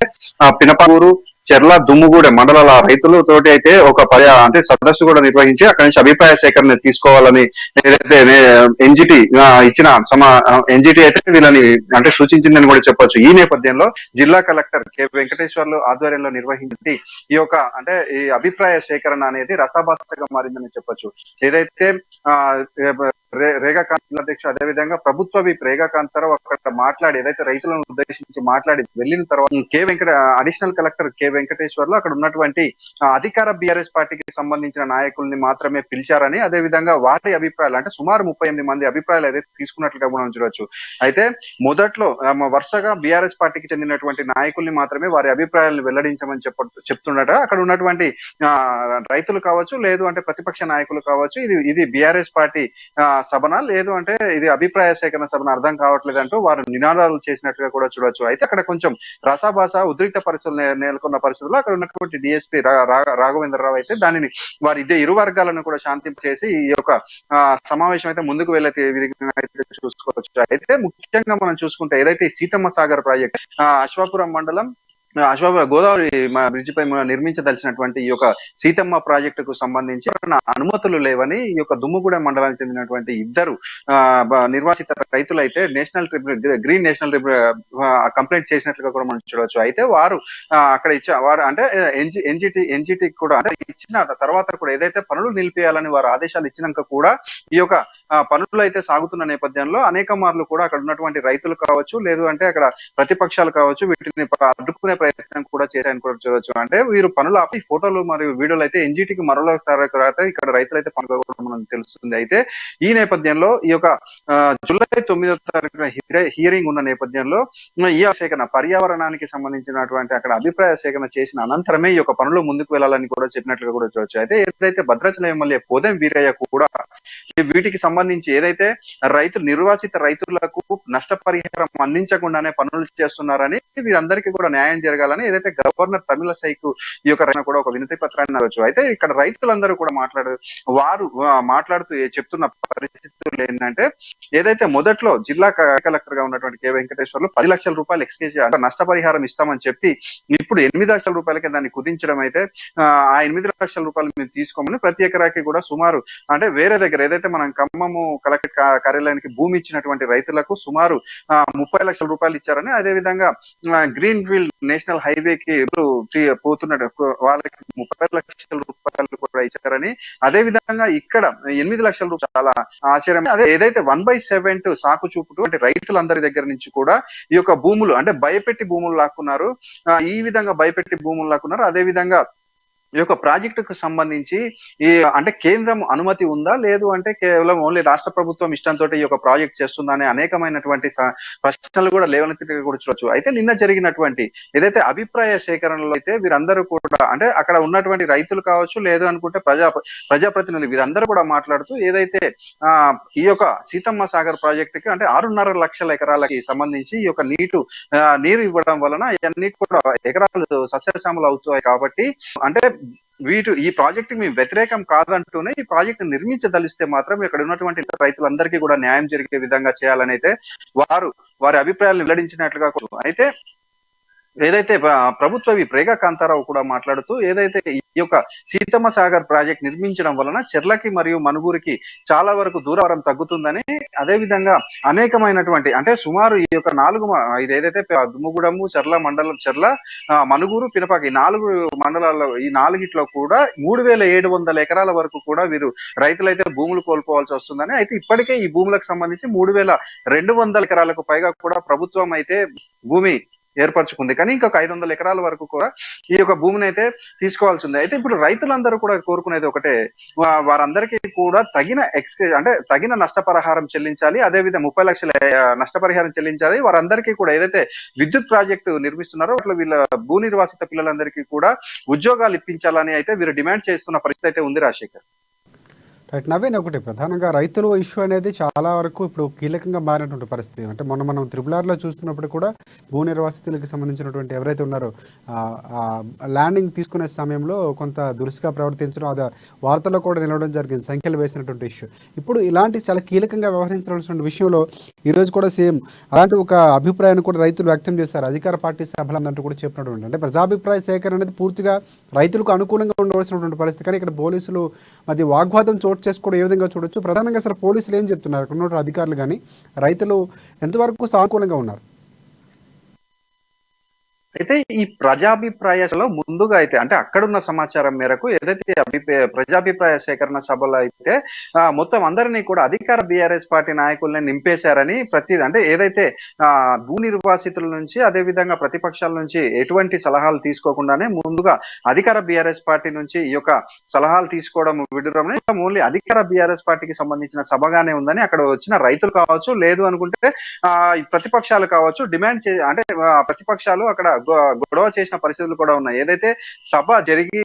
పినపావూరు, చెర్ల, దుమ్ముగూడెం మండలాల రైతులతోటి అయితే ఒక సదస్సు కూడా నిర్వహించి అక్కడి నుంచి అభిప్రాయ సేకరణ తీసుకోవాలని ఏదైతే ఎన్జిటి ఇచ్చిన ఎన్జిటి అయితే వీళ్ళని అంటే సూచించిందని కూడా చెప్పొచ్చు. ఈ నేపథ్యంలో జిల్లా కలెక్టర్ కె వెంకటేశ్వర్లు ఆధ్వర్యంలో నిర్వహించి ఈ యొక్క ఈ అభిప్రాయ సేకరణ అనేది రసాభాసగా మారిందని చెప్పొచ్చు. ఏదైతే రేగాకాంత్ అధ్యక్షుడు, అదేవిధంగా ప్రభుత్వ విప్ రేగాకాంత్ రావు అక్కడ మాట్లాడి ఏదైతే రైతులను ఉద్దేశించి మాట్లాడి వెళ్ళిన తర్వాత అడిషనల్ కలెక్టర్ కె వెంకటేశ్వర్లు అక్కడ ఉన్నటువంటి అధికార బీఆర్ఎస్ పార్టీకి సంబంధించిన నాయకుల్ని మాత్రమే పిలిచారని, అదే విధంగా వారి అభిప్రాయాలు అంటే సుమారు 38 మంది అభిప్రాయాలు ఏదైతే తీసుకున్నట్లుగా మనం చూడొచ్చు. అయితే మొదట్లో వరుసగా బీఆర్ఎస్ పార్టీకి చెందినటువంటి నాయకుల్ని మాత్రమే వారి అభిప్రాయాలను వెల్లడించమని చెప్తుండట. అక్కడ ఉన్నటువంటి రైతులు కావచ్చు, లేదు అంటే ప్రతిపక్ష నాయకులు కావచ్చు, ఇది బీఆర్ఎస్ పార్టీ సభన, లేదు అంటే ఇది అభిప్రాయ సేకరణ సభన అర్థం కావట్లేదు అంటూ వారు నినాదాలు చేసినట్టుగా కూడా చూడొచ్చు. అయితే అక్కడ కొంచెం రసాభాస ఉద్రిక్త పరిస్థితులు నెలకొన్న పరిస్థితుల్లో అక్కడ ఉన్నటువంటి డిఎస్పీ రాఘవేంద్రరావు అయితే దానిని వారి ఇరు వర్గాలను కూడా శాంతింపచేసి ఈ యొక్క సమావేశం అయితే ముందుకు వెళ్ళే చూసుకోవచ్చు. అయితే ముఖ్యంగా మనం చూసుకుంటే ఏదైతే సీతమ్మ సాగర్ ప్రాజెక్ట్ అశ్వాపురం మండలం గోదావరి బ్రిడ్జ్ పై నిర్మించదలిచినటువంటి ఈ యొక్క సీతమ్మ ప్రాజెక్టుకు సంబంధించి అనుమతులు లేవని ఈ యొక్క దుమ్ముగూడెం మండలానికి చెందినటువంటి ఇద్దరు నిర్వాసిత రైతులు అయితే నేషనల్ గ్రీన్ నేషనల్ కంప్లైంట్ చేసినట్లుగా కూడా మనం చూడవచ్చు. అయితే వారు అక్కడ వారు అంటే ఎన్జిటి కూడా అంటే ఇచ్చిన తర్వాత కూడా ఏదైతే పనులు నిలిపేయాలని వారు ఆదేశాలు ఇచ్చినాక కూడా ఈ యొక్క పనులు అయితే సాగుతున్న నేపథ్యంలో అనేక మార్లు కూడా అక్కడ ఉన్నటువంటి రైతులు కావచ్చు, లేదు అంటే అక్కడ ప్రతిపక్షాలు కావచ్చు, వీటిని అడ్డుకునే ప్రయత్నం కూడా చేశారని కూడా చూడవచ్చు. అంటే వీరు పనులు ఆపి ఫోటోలు మరియు వీడియోలు అయితే ఎన్జిటికి మరోసారి ఇక్కడ రైతులు అయితే పనులు మనకు తెలుస్తుంది. అయితే ఈ నేపథ్యంలో ఈ యొక్క జూలై 9వ తారీఖున హియరింగ్ ఉన్న నేపథ్యంలో ఈ సేకరణ పర్యావరణానికి సంబంధించినటువంటి అక్కడ అభిప్రాయ సేకరణ చేసిన అనంతరమే ఈ యొక్క పనులు ముందుకు వెళ్లాలని కూడా చెప్పినట్లుగా కూడా చూడవచ్చు. అయితే ఏదైతే భద్రాచలం ఎమ్మెల్యే పోదెం వీరయ్య కూడా వీటికి సంబంధించి ఏదైతే నిర్వాసిత రైతులకు నష్టపరిహారం అందించకుండానే పనులు చేస్తున్నారని వీరందరికీ కూడా న్యాయం జరగాలని ఏదైతే గవర్నర్ తమిళసైకు ఈ యొక్క కూడా ఒక వినతి పత్రాన్ని అవ్వచ్చు. అయితే ఇక్కడ రైతులందరూ కూడా మాట్లాడుతూ చెప్తున్న పరిస్థితులు ఏంటంటే ఏదైతే మొదట్లో జిల్లా కలెక్టర్ గా ఉన్నటువంటి కె వెంకటేశ్వర్లు 10 లక్షల రూపాయలు ఎక్స్కేజ్ అంటే నష్టపరిహారం ఇస్తామని చెప్పి ఇప్పుడు 8 లక్షల రూపాయలకి దాన్ని కుదించడం అయితే ఆ 8 లక్షల రూపాయలు మేము తీసుకోమని ప్రతి ఎకరాకి కూడా సుమారు అంటే వేరే దగ్గర ఏదైతే మనం ఖమ్మము కలెక్టర్ కార్యాలయానికి భూమి ఇచ్చినటువంటి రైతులకు సుమారు 30 లక్షల రూపాయలు ఇచ్చారని, అదే విధంగా గ్రీన్ ఫీల్డ్ నేషనల్ హైవేకి పోతున్నట్టు వాళ్ళకి 30 లక్షల రూపాయలు కూడా ఇచ్చారని, అదే విధంగా ఇక్కడ 8 లక్షల రూపాయలు చాలా ఆశ్చర్యం. అదే ఏదైతే 1/7 సాకు చూపుతూ అంటే రైతులందరి దగ్గర నుంచి కూడా ఈ యొక్క భూములు అంటే భయపెట్టి భూములు లాక్కున్నారు. ఈ విధంగా భయపెట్టి భూములు లాక్కున్నారు. అదే విధంగా ఈ యొక్క ప్రాజెక్టుకు సంబంధించి అంటే కేంద్రం అనుమతి ఉందా, లేదు అంటే కేవలం ఓన్లీ రాష్ట్ర ప్రభుత్వం ఇష్టంతో ఈ యొక్క ప్రాజెక్ట్ చేస్తుందా అనే అనేకమైనటువంటి ప్రశ్నలు కూడా లేవనెత్తి కూడా చూడొచ్చు. అయితే నిన్న జరిగినటువంటి ఏదైతే అభిప్రాయ సేకరణలో అయితే వీరందరూ కూడా అంటే అక్కడ ఉన్నటువంటి రైతులు కావచ్చు, లేదు అనుకుంటే ప్రజాప్రతినిధులు వీరందరూ కూడా మాట్లాడుతూ ఏదైతే ఈ యొక్క సీతమ్మ సాగర్ ప్రాజెక్టుకి అంటే 6.5 లక్షల ఎకరాలకి సంబంధించి ఈ యొక్క నీరు ఇవ్వడం వలన ఇవన్నీ కూడా ఎకరాలు సస్యశ్యామలు అవుతాయి. కాబట్టి అంటే ఈ ప్రాజెక్ట్ మేము వ్యతిరేకం కాదంటూనే ఈ ప్రాజెక్ట్ నిర్మించదలిస్తే మాత్రం ఇక్కడ ఉన్నటువంటి రైతులందరికీ కూడా న్యాయం జరిగే విధంగా చేయాలని అయితే వారి అభిప్రాయాలను వెల్లడించినట్లుగా. అయితే ఏదైతే ప్రభుత్వ ప్రేగా కాంతారావు కూడా మాట్లాడుతూ ఏదైతే ఈ యొక్క సీతమ్మ సాగర్ ప్రాజెక్ట్ నిర్మించడం వలన చెర్లకి మరియు మనుగూరుకి చాలా వరకు దూరం తగ్గుతుందని, అదే విధంగా అనేకమైనటువంటి అంటే సుమారు ఈ యొక్క ఇది ఏదైతే దుమ్ముగూడెము చెర్ల మనుగూరు పినపాక ఈ 4 మండలాల్లో ఈ 4గిట్లో కూడా 3,700 ఎకరాల వరకు కూడా వీరు రైతులైతే భూములు కోల్పోవాల్సి వస్తుందని, అయితే ఇప్పటికే ఈ భూములకు సంబంధించి 3,200 ఎకరాలకు పైగా కూడా ప్రభుత్వం అయితే భూమి ఏర్పరచుకుంది. కానీ ఇంకొక 500 ఎకరాల వరకు కూడా ఈ యొక్క భూమిని అయితే తీసుకోవాల్సిందే. అయితే ఇప్పుడు రైతులందరూ కూడా కోరుకునేది ఒకటే, వారందరికీ కూడా తగిన నష్టపరిహారం చెల్లించాలి. అదే విధంగా 30 లక్షల నష్టపరిహారం చెల్లించాలి. వారందరికీ కూడా ఏదైతే విద్యుత్ ప్రాజెక్టు నిర్మిస్తున్నారో అట్లా వీళ్ళ భూ నిర్వాసిత పిల్లలందరికీ కూడా ఉద్యోగాలు ఇప్పించాలని అయితే వీరు డిమాండ్ చేస్తున్న పరిస్థితి అయితే ఉంది. రాజశేఖర్ రైట్. నవీన్, ఒకటి ప్రధానంగా రైతుల ఇష్యూ అనేది చాలా వరకు ఇప్పుడు కీలకంగా మారినటువంటి పరిస్థితి. అంటే మనం త్రిపులార్లో చూస్తున్నప్పుడు కూడా భూ నిర్వాసితులకు సంబంధించినటువంటి ఎవరైతే ఉన్నారో ల్యాండింగ్ తీసుకునే సమయంలో కొంత దురుసుగా ప్రవర్తించడం, అది వార్తల్లో కూడా నిలవడం జరిగింది, సంఖ్యలు వేసినటువంటి ఇష్యూ. ఇప్పుడు ఇలాంటి చాలా కీలకంగా వ్యవహరించాల్సిన విషయంలో ఈరోజు కూడా సేమ్ అలాంటి ఒక అభిప్రాయాన్ని కూడా రైతులు వ్యక్తం చేస్తారు. అధికార పార్టీ సభలందంటూ కూడా చెప్పినటువంటి అంటే ప్రజాభిప్రాయ సేకరణ అనేది పూర్తిగా రైతులకు అనుకూలంగా ఉండవలసినటువంటి పరిస్థితి. కానీ ఇక్కడ పోలీసులు మధ్య వాగ్వాదం చేసుకోవడం ఏ విధంగా చూడొచ్చు? ప్రధానంగా అసలు పోలీసులు ఏం చెప్తున్నారు, అక్కడ ఉన్న అధికారులు కానీ రైతులు ఎంతవరకు సానుకూలంగా ఉన్నారు? అయితే ఈ ప్రజాభిప్రాయంలో ముందుగా అయితే అంటే అక్కడున్న సమాచారం మేరకు ఏదైతే ప్రజాభిప్రాయ సేకరణ సభలో అయితే మొత్తం అందరినీ కూడా అధికార బీఆర్ఎస్ పార్టీ నాయకుల్ని నింపేశారని అంటే ఏదైతే భూ నిర్వాసితుల నుంచి అదే విధంగా ప్రతిపక్షాల నుంచి ఎటువంటి సలహాలు తీసుకోకుండానే ముందుగా అధికార బీఆర్ఎస్ పార్టీ నుంచి ఈ యొక్క సలహాలు తీసుకోవడం విడడం ఓన్లీ అధికార బీఆర్ఎస్ పార్టీకి సంబంధించిన సభగానే ఉందని అక్కడ వచ్చిన రైతులు కావచ్చు, లేదు అనుకుంటే ప్రతిపక్షాలు కావచ్చు డిమాండ్ అంటే ప్రతిపక్షాలు అక్కడ గొడవ చేసిన పరిస్థితులు కూడా ఉన్నాయి. ఏదైతే సభ జరిగి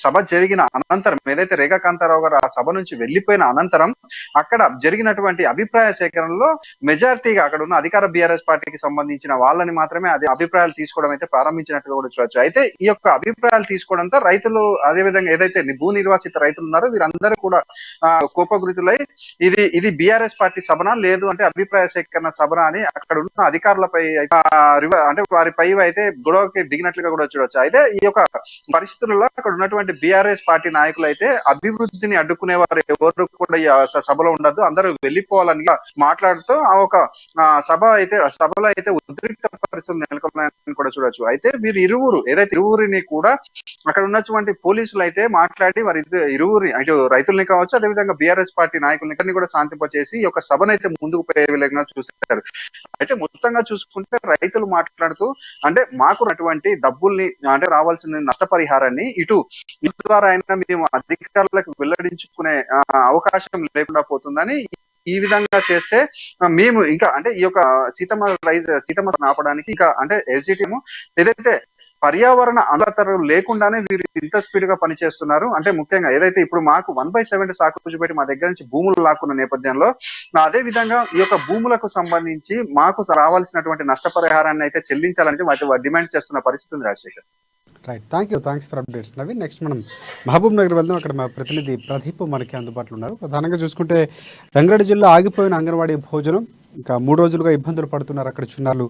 సభ జరిగిన అనంతరం ఏదైతే రేఖా కాంతారావు గారు ఆ సభ నుంచి వెళ్లిపోయిన అనంతరం అక్కడ జరిగినటువంటి అభిప్రాయ సేకరణలో మెజారిటీగా అక్కడ ఉన్న అధికార బీఆర్ఎస్ పార్టీకి సంబంధించిన వాళ్ళని మాత్రమే అది అభిప్రాయాలు తీసుకోవడం అయితే ప్రారంభించినట్టుగా కూడా చూడొచ్చు. అయితే ఈ యొక్క అభిప్రాయాలు తీసుకోవడంతో రైతులు అదే విధంగా ఏదైతే భూ నిర్వాసిత రైతులు ఉన్నారో వీరందరూ కూడా కోపగురితులై ఇది బీఆర్ఎస్ పార్టీ సభన లేదు అంటే అభిప్రాయ సేకరణ సభన అని అక్కడ ఉన్న అధికారులపై అంటే వారిపై అయితే గొడవకి దిగినట్లుగా కూడా చూడొచ్చు. అయితే ఈ యొక్క పరిస్థితుల్లో అక్కడ ఉన్నటువంటి బీఆర్ఎస్ పార్టీ నాయకులు అయితే అభివృద్ధిని అడ్డుకునే వారు ఎవరు కూడా ఈ సభలో ఉండద్దు, అందరూ వెళ్లిపోవాలని మాట్లాడుతూ ఆ ఒక సభలో అయితే ఉద్రిక్త పరిస్థితులు నెలకొన్నాయని కూడా చూడొచ్చు. అయితే వీరు ఇరువురిని కూడా అక్కడ ఉన్నటువంటి పోలీసులు అయితే మాట్లాడి వారి ఇరువురి అటు రైతుల్ని కావచ్చు అదేవిధంగా బీఆర్ఎస్ పార్టీ నాయకుల్ని కూడా శాంతింపచేసి ఈ యొక్క సభనైతే ముందుకు పోయే విధంగా చూశారు. అయితే మొత్తంగా చూసుకుంటే రైతులు మాట్లాడుతూ అంటే మాకు అటువంటి డబ్బుల్ని అంటే రావాల్సిన నష్టపరిహారాన్ని ఇటు ద్వారా అయినా మేము అధికారులకు వెల్లడించుకునే అవకాశం లేకుండా పోతుందని, ఈ విధంగా చేస్తే మేము ఇంకా అంటే ఈ యొక్క సీతమ్మ ఆపడానికి ఇంకా అంటే ఎస్జిటిఎం ఏదైతే పర్యావరణ అనుమతులు లేకుండానే వీరు ఇంత స్పీడ్ గా పనిచేస్తున్నారు. అంటే ముఖ్యంగా ఏదైతే ఇప్పుడు మాకు 1/7 సాకు పెట్టి మా దగ్గర నుంచి భూములు లాక్కున్న నేపథ్యంలో అదే విధంగా ఈ యొక్క భూములకు సంబంధించి మాకు రావాల్సినటువంటి నష్టపరిహారాన్ని అయితే చెల్లించాలని వాటి డిమాండ్ చేస్తున్న పరిస్థితి ఉంది. Rajasekhar, right, thanks for updates Naveen. Next మనం మహబూబ్ నగర్ వెళ్దాం. అక్కడ మా ప్రతినిధి ప్రదీప్ మనకి అందుబాటులో ఉన్నారు. ప్రధానంగా చూసుకుంటే రంగారెడ్డి జిల్లా ఆగిపోయిన అంగన్వాడీ భోజనం ఇంకా 3 రోజులుగా ఇబ్బందులు పడుతున్నారు అక్కడ చిన్నారులు.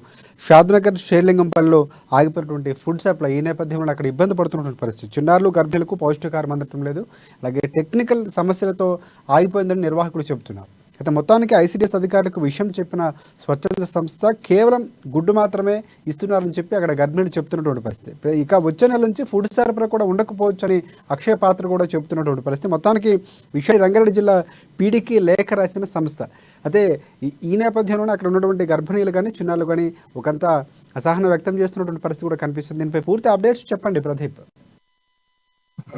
షాద్నగర్ షేర్లింగంపల్లిలో ఆగిపోయినటువంటి ఫుడ్ సప్లై ఈ నేపథ్యంలో అక్కడ ఇబ్బంది పడుతున్నటువంటి పరిస్థితి. చిన్నారులు గర్భిణులకు పౌష్టికాహారం అందటం లేదు, అలాగే టెక్నికల్ సమస్యలతో ఆగిపోయిందని నిర్వాహకులు చెబుతున్నారు. అయితే మొత్తానికి ఐసిడిఎస్ అధికారులకు విషయం చెప్పిన స్వచ్ఛంద సంస్థ కేవలం గుడ్డు మాత్రమే ఇస్తున్నారని చెప్పి అక్కడ గర్భిణులు చెప్తున్నటువంటి పరిస్థితి. ఇక వచ్చే నెల నుంచి ఫుడ్ సరఫరా కూడా ఉండకపోవచ్చు అని అక్షయ పాత్ర కూడా చెబుతున్నటువంటి పరిస్థితి. మొత్తానికి విషయం రంగారెడ్డి జిల్లా పీడీకి లేఖ రాసిన సంస్థ. అయితే ఈ నేపథ్యంలోనే అక్కడ ఉన్నటువంటి గర్భిణీలు కానీ చిన్నారులు కానీ ఒకంత అసహనం వ్యక్తం చేస్తున్నటువంటి పరిస్థితి కూడా కనిపిస్తుంది. దీనిపై పూర్తి అప్డేట్స్ చెప్పండి ప్రదీప్.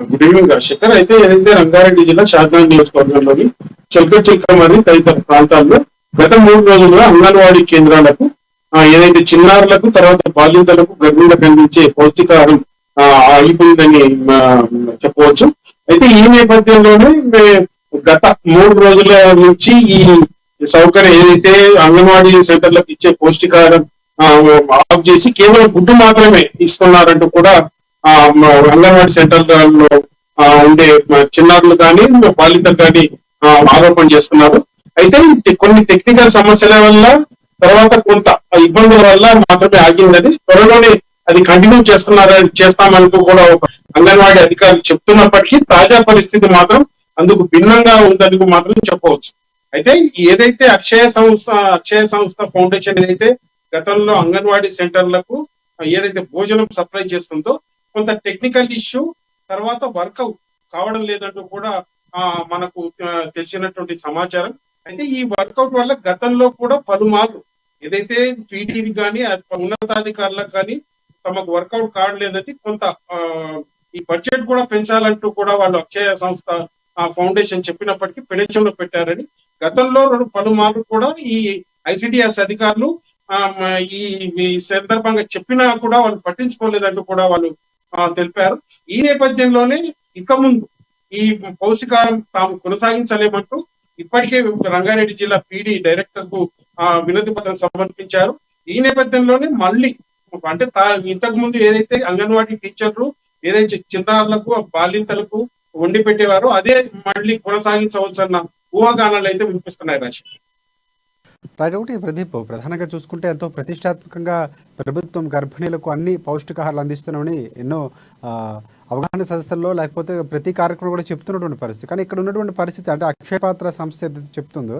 Good evening Rajasekhar. అయితే ఏదైతే రంగారెడ్డి జిల్లా షాద్నగర్ నియోజకవర్గంలోని చిల్కమర్రి తదితర ప్రాంతాల్లో గత 3 రోజులుగా అంగన్వాడీ కేంద్రాలకు ఏదైతే చిన్నారులకు తర్వాత బాలింతలకు గర్భిణులకు అందించే పౌష్టికాహారం ఆగిపోయిందని చెప్పవచ్చు. అయితే ఈ నేపథ్యంలోనే గత 3 రోజుల నుంచి ఈ సౌకర్యం ఏదైతే అంగన్వాడీ సెంటర్లకు ఇచ్చే పౌష్టికాహారం ఆఫ్ చేసి కేవలం గుడ్డు మాత్రమే ఇస్తున్నారంటూ కూడా అంగన్వాడీ సెంటర్లలో ఉండే చిన్నారులు కానీ బాలింతలు కానీ ఆరోపణ చేస్తున్నారు. అయితే కొన్ని టెక్నికల్ సమస్యల వల్ల తర్వాత కొంత ఇబ్బందుల వల్ల మాత్రమే ఆగిందని, త్వరలోనే అది కంటిన్యూ చేస్తామంటూ కూడా అంగన్వాడీ అధికారులు చెప్తున్నప్పటికీ తాజా పరిస్థితి మాత్రం అందుకు భిన్నంగా ఉందని మాత్రం చెప్పవచ్చు. అయితే ఏదైతే అక్షయ సంస్థ ఫౌండేషన్ ఏదైతే గతంలో అంగన్వాడీ సెంటర్లకు ఏదైతే భోజనం సప్లై చేస్తుందో కొంత టెక్నికల్ ఇష్యూ తర్వాత వర్కౌట్ కావడం లేదంటూ కూడా మనకు తెలిసినటువంటి సమాచారం. అయితే ఈ వర్కౌట్ వల్ల గతంలో కూడా పలుమార్లు ఏదైతే పీటీని కానీ ఉన్నతాధికారులకు కానీ తమకు వర్కౌట్ కావట్లేదని కొంత ఈ బడ్జెట్ కూడా పెంచాలంటూ కూడా వాళ్ళు అక్షయ సంస్థ ఫౌండేషన్ చెప్పినప్పటికీ పెడచెంలో పెట్టారని గతంలో పలుమార్లు కూడా ఈ ఐసిడిఎస్ అధికారులు ఈ సందర్భంగా చెప్పినా కూడా వాళ్ళు పట్టించుకోలేదంటూ కూడా వాళ్ళు తెలిపారు. ఈ నేపథ్యంలోనే ఇక ముందు ఈ పౌష్టికాహారం తాము కొనసాగించలేమంటూ ఇప్పటికే రంగారెడ్డి జిల్లా పీడీ డైరెక్టర్ కు వినతి పత్రం సమర్పించారు. ఈ నేపథ్యంలోనే మళ్ళీ అంటే ఇంతకు ముందు ఏదైతే అంగన్వాడీ టీచర్లు ఏదైతే చిన్నారులకు బాలింతలకు వండి పెట్టేవారో అదే మళ్ళీ కొనసాగించవచ్చన్న ఊహాగానాలు అయితే వినిపిస్తున్నాయి. రాజశేఖర్, రైట్. ఒకటి ప్రదీప్, ప్రధానంగా చూసుకుంటే ఎంతో ప్రతిష్టాత్మకంగా ప్రభుత్వం గర్భిణీలకు అన్ని పౌష్టికాహారాలు అందిస్తున్నామని ఎన్నో అవగాహన సదస్సుల్లో లేకపోతే ప్రతి కార్యక్రమం కూడా చెప్తున్నటువంటి పరిస్థితి. కానీ ఇక్కడ ఉన్నటువంటి పరిస్థితి అంటే అక్షయ పాత్ర సంస్థ ఏదైతే చెప్తుందో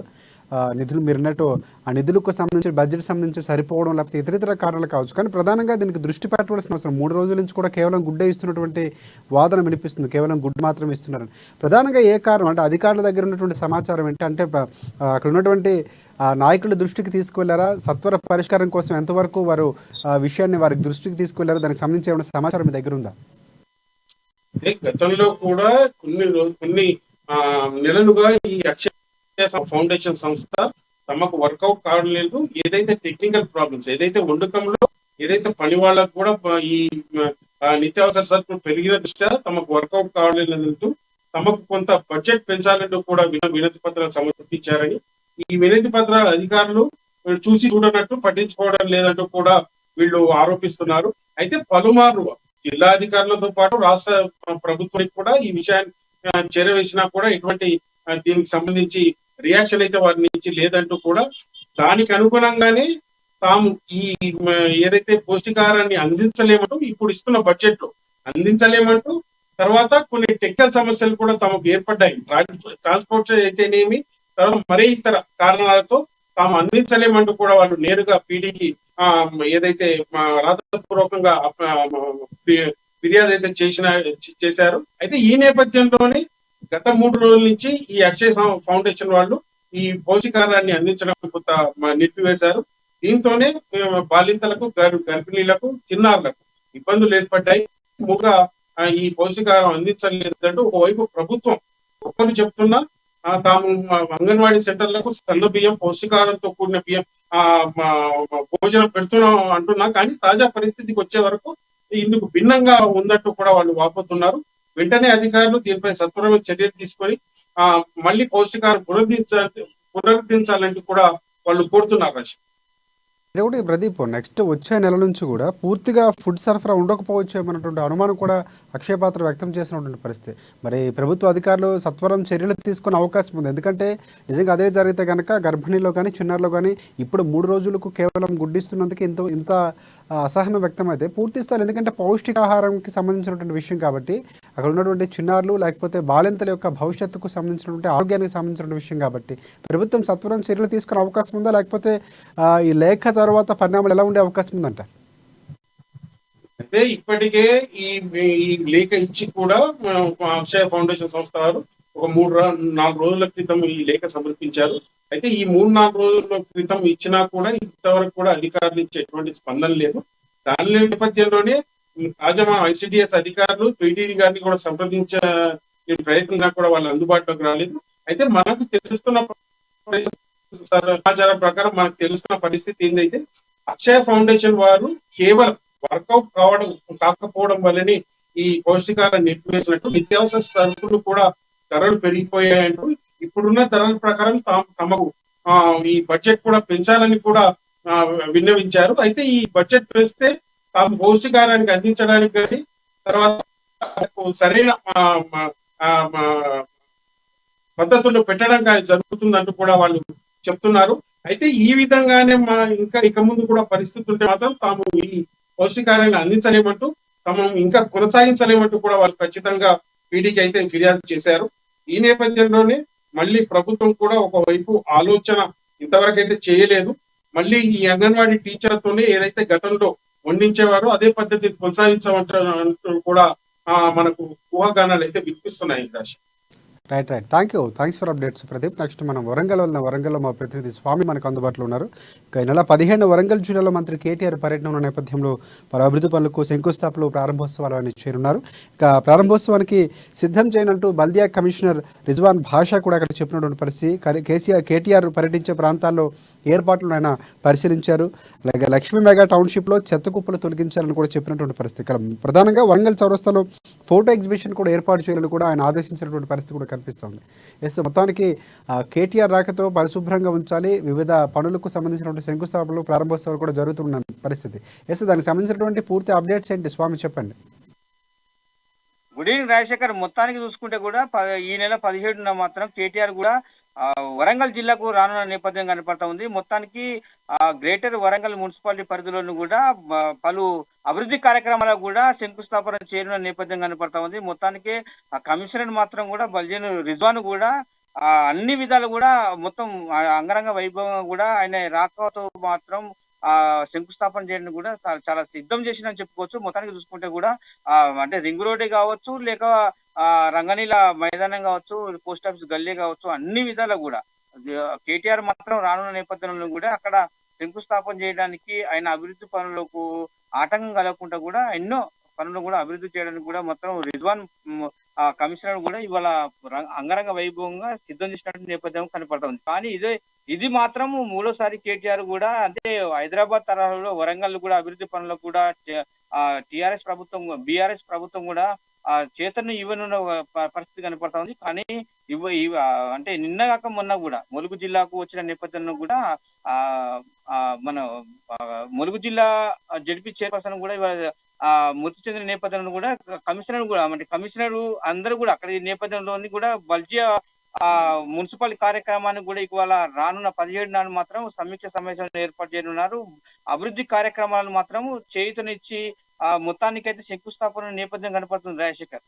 నిధులు మీరు అన్నట్టు ఆ నిధులకు సంబంధించి బడ్జెట్ సంబంధించి సరిపోవడం లేకపోతే ఇతరితర కారణాలు కావచ్చు. కానీ ప్రధానంగా దీనికి దృష్టి పెట్టవలసిన అవసరం. 3 రోజుల నుంచి కూడా కేవలం గుడ్డే ఇస్తున్నటువంటి వాదన వినిపిస్తుంది, కేవలం గుడ్డు మాత్రమే ఇస్తున్నారని. ప్రధానంగా ఏ కారణం అంటే అధికారుల దగ్గర ఉన్నటువంటి సమాచారం ఏంటంటే అక్కడ ఉన్నటువంటి నాయకుల దృష్టికి తీసుకువెళ్లారా, సత్వర పరిష్కారం కోసం ఎంతవరకు వారు విషయాన్ని వారి దృష్టికి తీసుకువెళ్లారా, దానికి సంబంధించి ఏమైనా సమాచారం మీ దగ్గర ఉందా? గతంలో కూడా కొన్ని నెలలుగా ఈ అక్షయ ఫౌండేషన్ సంస్థ తమకు వర్కౌట్ కావడం లేదు. ఏదైతే టెక్నికల్ ప్రాబ్లమ్స్ ఏదైతే వండకంలో ఏదైతే పని వాళ్ళకు కూడా ఈ నిత్యావసర సరుకులు పెరిగిన దృష్ట్యా తమకు వర్కౌట్ కావాలంటూ తమకు కొంత బడ్జెట్ పెంచాలంటూ కూడా వినతి పత్రాలు సమర్పించారని, ఈ వినతి పత్రాల అధికారులు చూసి చూడనట్టు పట్టించుకోవడం లేదంటూ కూడా వీళ్ళు ఆరోపిస్తున్నారు. అయితే పలుమార్లు జిల్లా అధికారులతో పాటు రాష్ట్ర ప్రభుత్వానికి కూడా ఈ విషయాన్ని చేరవేసినా కూడా ఎటువంటి దీనికి సంబంధించి రియాక్షన్ అయితే వారి నుంచి లేదంటూ కూడా దానికి అనుగుణంగానే తాము ఈ ఏదైతే పౌష్టికాహారాన్ని అందించలేమంటూ ఇప్పుడు ఇస్తున్న బడ్జెట్ లో అందించలేమంటూ, తర్వాత కొన్ని టెక్నికల్ సమస్యలు కూడా తమకు ఏర్పడ్డాయి. ట్రాన్స్పోర్ట్ అయితేనేమి, తర్వాత మరే ఇతర కారణాలతో తాము అందించలేమంటూ కూడా వాళ్ళు నేరుగా పీడీకి ఏదైతే రాతపూర్వకంగా ఫిర్యాదు అయితే చేశారు. అయితే ఈ నేపథ్యంలోనే గత 3 రోజుల నుంచి ఈ అక్షయ్ ఫౌండేషన్ వాళ్ళు ఈ పౌష్టికాహారాన్ని అందించడం కొంత నిలిపివేశారు. దీంతోనే బాలింతలకు, గర్భిణీలకు, చిన్నారులకు ఇబ్బందులు ఏర్పడ్డాయి. ముఖ్యంగా ఈ పౌష్టికాహారం అందించలేదంటూ ఒకవైపు ప్రభుత్వం ఒకరు చెప్తున్నా తాము అంగన్వాడీ సెంటర్లకు సన్న బియ్యం, పౌష్టికాహారంతో కూడిన బియ్యం భోజనం పెడుతున్నాం అంటున్నా, కానీ తాజా పరిస్థితికి వచ్చే వరకు ఇందుకు భిన్నంగా ఉందంటూ కూడా వాళ్ళు వాపోతున్నారు. వెంటనే అధికారులు దీనిపై సత్వరమైన చర్యలు తీసుకొని మళ్ళీ పౌష్టికాహారం పునరుద్ధరించాలంటూ కూడా వాళ్ళు కోరుతున్నారు. రాశి ఒకటి ప్రదీప్, నెక్స్ట్ వచ్చే నెల నుంచి కూడా పూర్తిగా ఫుడ్ సరఫరా ఉండకపోవచ్చు అన్నటువంటి అనుమానం కూడా అక్షయ పాత్ర వ్యక్తం చేసినటువంటి పరిస్థితి. మరి ప్రభుత్వ అధికారులు సత్వరం చర్యలు తీసుకునే అవకాశం ఉంది. ఎందుకంటే నిజంగా అదే జరిగితే కనుక గర్భిణీలో కానీ చిన్నారులో కానీ ఇప్పుడు 3 రోజులకు కేవలం గుడ్డిస్తున్నందుకు ఇంత అసహనం వ్యక్తమైతే పూర్తి స్థాయి, ఎందుకంటే పౌష్టికాహారంకి సంబంధించినటువంటి విషయం కాబట్టి అక్కడ ఉన్నటువంటి చిన్నారులు లేకపోతే బాలింతల యొక్క భవిష్యత్తుకు సంబంధించినటువంటి ఆరోగ్యానికి సంబంధించినటువంటి విషయం కాబట్టి ప్రభుత్వం సత్వరం చర్యలు తీసుకునే అవకాశం ఉందా, లేకపోతే ఈ లేఖ తర్వాత పరిణామాలు ఎలా ఉండే అవకాశం ఉందంట? అంటే ఇప్పటికే ఈ లేఖ ఇచ్చి కూడా అక్షయ ఫౌండేషన్ సంస్థ వారు ఒక 3-4 రోజుల క్రితం ఈ లేఖ సమర్పించారు. అయితే ఈ 3-4 రోజుల క్రితం ఇచ్చినా కూడా ఇంతవరకు కూడా అధికారులు ఇచ్చే ఎటువంటి స్పందన లేదు. దాని నేపథ్యంలోనే తాజా ఐసిడిఎస్ అధికారులు పీటీడీ గారిని కూడా సంప్రదించే ప్రయత్నంగా కూడా వాళ్ళు అందుబాటులోకి రాలేదు. అయితే మనకు తెలుస్తున్న సమాచారం ప్రకారం మనకు తెలుస్తున్న పరిస్థితి ఏంటంటే అక్షయ ఫౌండేషన్ వారు కేవలం వర్కౌట్ కాకపోవడం వల్లనే ఈ పౌష్టికాలను నిలిపివేసినట్టు, నిత్యావసర సరుకులు కూడా ధరలు పెరిగిపోయాయంటూ ఇప్పుడున్న ధరల ప్రకారం తమకు ఈ బడ్జెట్ కూడా పెంచాలని కూడా విన్నవించారు. అయితే ఈ బడ్జెట్ పెంచితే తాము పౌష్టికారానికి అందించడానికి కానీ తర్వాత సరైన పద్ధతుల్లో పెట్టడం కానీ జరుగుతుందంటూ కూడా వాళ్ళు చెప్తున్నారు. అయితే ఈ విధంగానే ఇక ముందు కూడా పరిస్థితి ఉంటే మాత్రం తాము ఈ పౌష్టికారాన్ని అందించలేమంటూ, తాము ఇంకా కొనసాగించలేమంటూ కూడా వాళ్ళు ఖచ్చితంగా పీడీకి అయితే ఫిర్యాదు చేశారు. ఈ నేపథ్యంలోనే మళ్ళీ ప్రభుత్వం కూడా ఒకవైపు ఆలోచన ఇంతవరకు అయితే చేయలేదు. మళ్ళీ ఈ అంగన్వాడీ టీచర్తోనే ఏదైతే గతంలో వండించేవారో అదే పద్ధతిని కొనసాగించమంటూ కూడా మనకు ఊహాగానాలు అయితే వినిపిస్తున్నాయి. రాశి right. Thanks for updates Pradeep. Next మనం వరంగల్ వెళ్దాం. వరంగల్లో మా ప్రతినిధి స్వామి మనకు అందుబాటులో ఉన్నారు. ఇక ఈ నెల 15 వరంగల్ జిల్లాలో మంత్రి కేటీఆర్ పర్యటన ఉన్న నేపథ్యంలో పలు అభివృద్ధి పనులకు శంకుస్థాపనలు, ప్రారంభోత్సవాలు అని చేరున్నారు. ఇక ప్రారంభోత్సవానికి సిద్ధం చేయనంటూ బల్దియా కమిషనర్ రిజ్వాన్ భాషా కూడా అక్కడ చెప్పినటువంటి పరిస్థితి. కేటీఆర్ పర్యటించే ప్రాంతాల్లో ఏర్పాట్లను ఆయన పరిశీలించారు. అలాగే లక్ష్మీ మెగా టౌన్షిప్లో చెత్త కుప్పలు తొలగించాలని కూడా చెప్పినటువంటి పరిస్థితి. ప్రధానంగా వరంగల్ చౌరస్తాలో ఫోటో ఎగ్జిబిషన్ కూడా ఏర్పాటు చేయాలని కూడా ఆయన ఆదేశించినటువంటి పరిస్థితి కూడా కనిపిస్తుంది. మొత్తానికి కేటీఆర్ రాకతో పరిశుభ్రంగా ఉంచాలి, వివిధ పనులకు సంబంధించినటువంటి శంకుస్థాపనలు, ప్రారంభోత్సవాలు కూడా జరుగుతున్న పరిస్థితి. దానికి సంబంధించినటువంటి పూర్తి అప్డేట్స్ ఏంటి స్వామి చెప్పండి. Good evening Rajasekhar. మొత్తానికి చూసుకుంటే కూడా ఈ నెల 17న మాత్రం కేటీఆర్ కూడా వరంగల్ జిల్లాకు రానున్న నేపథ్యం కనపడతా ఉంది. మొత్తానికి గ్రేటర్ వరంగల్ మున్సిపాలిటీ పరిధిలోనూ కూడా పలు అభివృద్ధి కార్యక్రమాలకు కూడా శంకుస్థాపన చేరిన నేపథ్యం కనపడతా ఉంది. మొత్తానికి కమిషనర్ మాత్రం కూడా బల్జేను రిజ్వాన్ కూడా అన్ని విధాలు కూడా మొత్తం అంగరంగ వైభవంగా కూడా ఆయన రాకతో మాత్రం శంకుస్థాపన చేయడం కూడా చాలా సిద్ధం చేసిందని చెప్పుకోవచ్చు. మొత్తానికి చూసుకుంటే కూడా అంటే రింగ్ రోడ్డే కావచ్చు, లేక రంగనీల మైదానం కావచ్చు, పోస్ట్ ఆఫీస్ గల్లీ కావచ్చు, అన్ని విధాలు కూడా కేటీఆర్ మాత్రం రానున్న నేపథ్యంలో కూడా అక్కడ శంకుస్థాపన చేయడానికి ఆయన అభివృద్ధి పనులకు ఆటంకం కలగకుండా కూడా ఎన్నో పనులు కూడా అభివృద్ధి చేయడానికి కూడా మొత్తం రిజ్వాన్ కమిషనర్ కూడా ఇవాళ అంగరంగ వైభవంగా సిద్ధం చేసినటువంటి నేపథ్యం కనపడతా ఉంది. కానీ ఇది మాత్రం మూడోసారి కేటీఆర్ కూడా అంటే హైదరాబాద్ తరహాలో వరంగల్ కూడా అభివృద్ధి పనులకు కూడా టిఆర్ఎస్ ప్రభుత్వం బీఆర్ఎస్ ప్రభుత్వం కూడా చేతను ఇవ్వనున్న పరిస్థితి కనపడతా ఉంది. కానీ అంటే నిన్న కాక మొన్న కూడా ములుగు జిల్లాకు వచ్చిన నేపథ్యంలో కూడా మన ములుగు జిల్లా జడ్పీ చైర్పర్సన్ కూడా మృతి చెందిన నేపథ్యంలో కూడా కమిషనర్ కూడా అంటే కమిషనర్ అందరూ కూడా అక్కడ ఈ నేపథ్యంలో కూడా బల్జియా మున్సిపల్ కార్యక్రమాన్ని కూడా ఇవాళ రానున్న 17 నాడు మాత్రం సమీక్ష సమావేశాలను ఏర్పాటు చేయనున్నారు. అభివృద్ధి కార్యక్రమాలను మాత్రం చేయుతనిచ్చి మొత్తానికైతే శంకుస్థాపన నేపథ్యం కనపడుతుంది. రాజశేఖర్,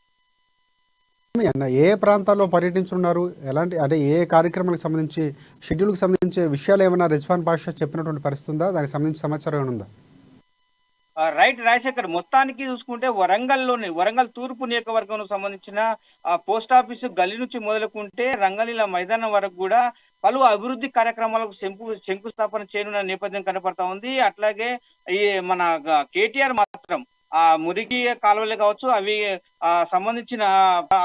ఏ ప్రాంతాల్లో పర్యటించున్నారు, ఎలాంటి అంటే ఏ కార్యక్రమాలకు సంబంధించి షెడ్యూల్కి సంబంధించి విషయాలు ఏమైనా రిజ్వాన్ బాషా చెప్పినటువంటి పరిస్థితి ఉందా? దానికి సంబంధించి సమాచారం ఏమైనా ఉందా? రైట్ రాజశేఖర్, మొత్తానికి చూసుకుంటే వరంగల్ తూర్పు నియోజకవర్గం సంబంధించిన పోస్ట్ ఆఫీసు గల్లీ నుంచి మొదలుకుంటే రంగలీల మైదానం వరకు కూడా పలు అభివృద్ధి కార్యక్రమాలకు శంకుస్థాపన చేయనున్న నేపథ్యం కనపడతా ఉంది. అట్లాగే ఈ మన కేటీఆర్ మాత్రం మురికి కాలువలే కావచ్చు, అవి సంబంధించిన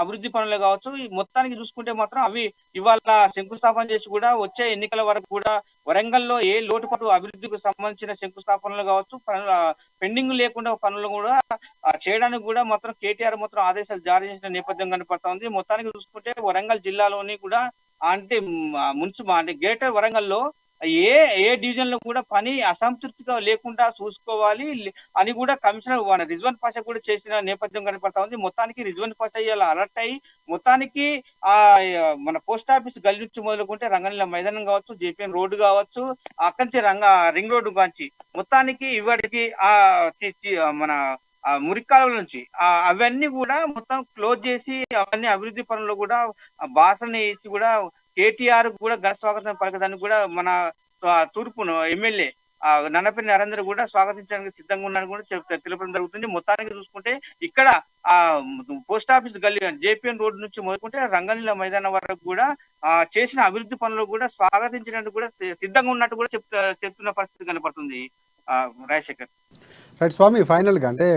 అభివృద్ధి పనులే కావచ్చు, ఈ మొత్తానికి చూసుకుంటే మాత్రం అవి ఇవాళ శంకుస్థాపన చేసి కూడా వచ్చే ఎన్నికల వరకు కూడా వరంగల్లో ఏ లోటుపాటు అభివృద్ధికి సంబంధించిన శంకుస్థాపనలు కావచ్చు, పెండింగ్ లేకుండా పనులు కూడా చేయడానికి కూడా మాత్రం కేటీఆర్ మాత్రం ఆదేశాలు జారీ చేసిన నేపథ్యం కనపడతా ఉంది. మొత్తానికి చూసుకుంటే వరంగల్ జిల్లాలోని కూడా అంటే అంటే గ్రేటర్ వరంగల్లో ఏ డివిజన్ లో కూడా పని అసంతృప్తిగా లేకుండా చూసుకోవాలి అని కూడా కమిషనర్ రిజ్వాన్ పాషా కూడా చేసిన నేపథ్యం కనపడతా ఉంది. మొత్తానికి రిజ్వాన్ పాషా ఇలా అలర్ట్ అయ్యి మొత్తానికి మన పోస్ట్ ఆఫీస్ గల్లీ నుంచి మొదలుకుంటే రంగనీల మైదానం కావచ్చు, జేపీఎం రోడ్డు కావచ్చు, అక్కడి నుంచి రింగ్ రోడ్డు కాంచి మొత్తానికి ఇవాటికి మన మురికాల నుంచి అవన్నీ కూడా మొత్తం క్లోజ్ చేసి అవన్నీ అభివృద్ధి పనులు కూడా బాసని వేసి కూడా కేటీఆర్ కూడా ఘన స్వాగతం పలకడానికి కూడా మన తూర్పు ఎమ్మెల్యే నన్నపల్లి నరేందర్ కూడా స్వాగతించడానికి సిద్ధంగా ఉన్నారని కూడా తెలపడం జరుగుతుంది. మొత్తానికి చూసుకుంటే ఇక్కడ పోస్ట్ ఆఫీస్ గల్లీ జేపీఎన్ రోడ్డు నుంచి మొదలుకుంటే రంగనీల మైదానం వరకు కూడా చేసిన అభివృద్ధి పనులు కూడా స్వాగతించడానికి కూడా సిద్ధంగా ఉన్నట్టు కూడా చెప్తున్న పరిస్థితి కనపడుతుంది. రాజశేఖర్, రైట్ స్వామి, ఫైనల్గా అంటే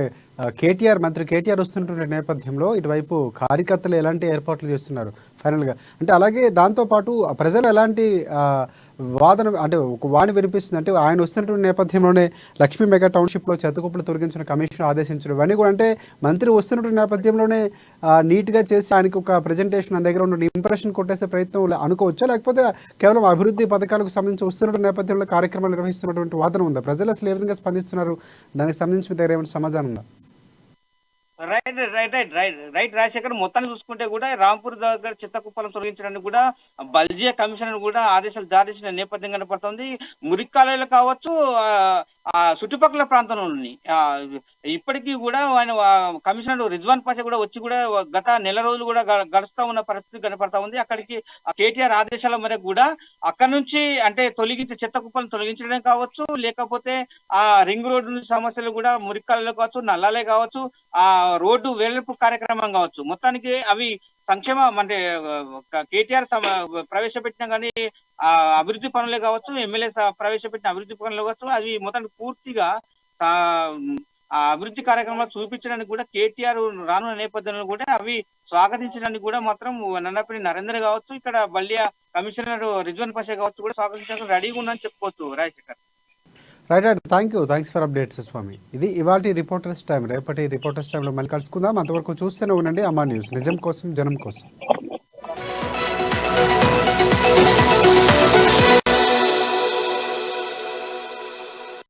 మంత్రి కేటీఆర్ వస్తున్నటువంటి నేపథ్యంలో ఇటువైపు కార్యకర్తలు ఎలాంటి ఏర్పాట్లు చేస్తున్నారు ఫైనల్గా అంటే, అలాగే దాంతోపాటు ప్రజలు ఎలాంటి వాదన అంటే ఒక వాణి వినిపిస్తుంది అంటే ఆయన వస్తున్నటువంటి నేపథ్యంలోనే లక్ష్మీ మెగా టౌన్షిప్లో చెత్తకుప్పలు తొలగించిన కమిషన్ ఆదేశించడం ఇవన్నీ కూడా అంటే మంత్రి వస్తున్నటువంటి నేపథ్యంలోనే నీట్గా చేసి ఆయనకు ఒక ప్రజెంటేషన్ ఆయన దగ్గర ఉన్న ఇంప్రెషన్ కొట్టేసే ప్రయత్నం అనుకోవచ్చా, లేకపోతే కేవలం అభివృద్ధి పథకాలకు సంబంధించి వస్తున్నటువంటి నేపథ్యంలో కార్యక్రమాలు నిర్వహిస్తున్నటువంటి వాదన ఉందా? ప్రజలు అసలు ఏ విధంగా స్పందిస్తున్నారు? దానికి సంబంధించి మీ దగ్గర ఏమైనా సమాధానం ఉందా? రైట్ రాజశేఖర్, మొత్తాన్ని చూసుకుంటే కూడా రాంపూర్ దగ్గర చెత్త కుప్పలను తొలగించడానికి కూడా బల్జియా కమిషనర్ కూడా ఆదేశాలు జారీ చేసిన నేపథ్యం కనపడుతుంది. మురిక్కాలలు కావచ్చు, చుట్టుపక్కల ప్రాంతంలోని ఇప్పటికీ కూడా ఆయన కమిషనర్ రిజ్వాన్ పాషా కూడా వచ్చి కూడా గత నెల రోజులు కూడా గడుస్తూ ఉన్న పరిస్థితి కనపడతా ఉంది. అక్కడికి కేటీఆర్ ఆదేశాల మేరకు కూడా అక్కడ నుంచి అంటే చెత్త కుప్పలను తొలగించడం కావచ్చు, లేకపోతే రింగ్ రోడ్డు సమస్యలు కూడా మురిక్కాలలో కావచ్చు, నల్లాలే కావచ్చు, రోడ్డు వెడల్పు కార్యక్రమం కావచ్చు, మొత్తానికి అవి సంక్షేమం అంటే కేటీఆర్ ప్రవేశపెట్టినా కానీ అభివృద్ధి పనులే కావచ్చు, ఎమ్మెల్యే ప్రవేశపెట్టిన అభివృద్ధి పనులు కావచ్చు, అవి మొత్తానికి పూర్తిగా అభివృద్ధి కార్యక్రమాలు చూపించడానికి కూడా కేటీఆర్ రానున్న నేపథ్యంలో కూడా అవి స్వాగతించడానికి కూడా మాత్రం నన్నపల్లి నరేందర్ కావచ్చు, ఇక్కడ బల్లియా కమిషనర్ రిజ్వాన్ పాషా కావచ్చు కూడా స్వాగతించడానికి రెడీగా ఉందని చెప్పుకోవచ్చు. Rajasekhar, right, thanks for updates Swami. ఇది ఇవాళ రిపోర్టర్స్ టైం. రేపటి రిపోర్టర్స్ టైంలో మళ్ళీ కలుసుకుందాం. అంతవరకు చూస్తూనే ఉండండి అమ్మా న్యూస్, నిజం కోసం జనం కోసం.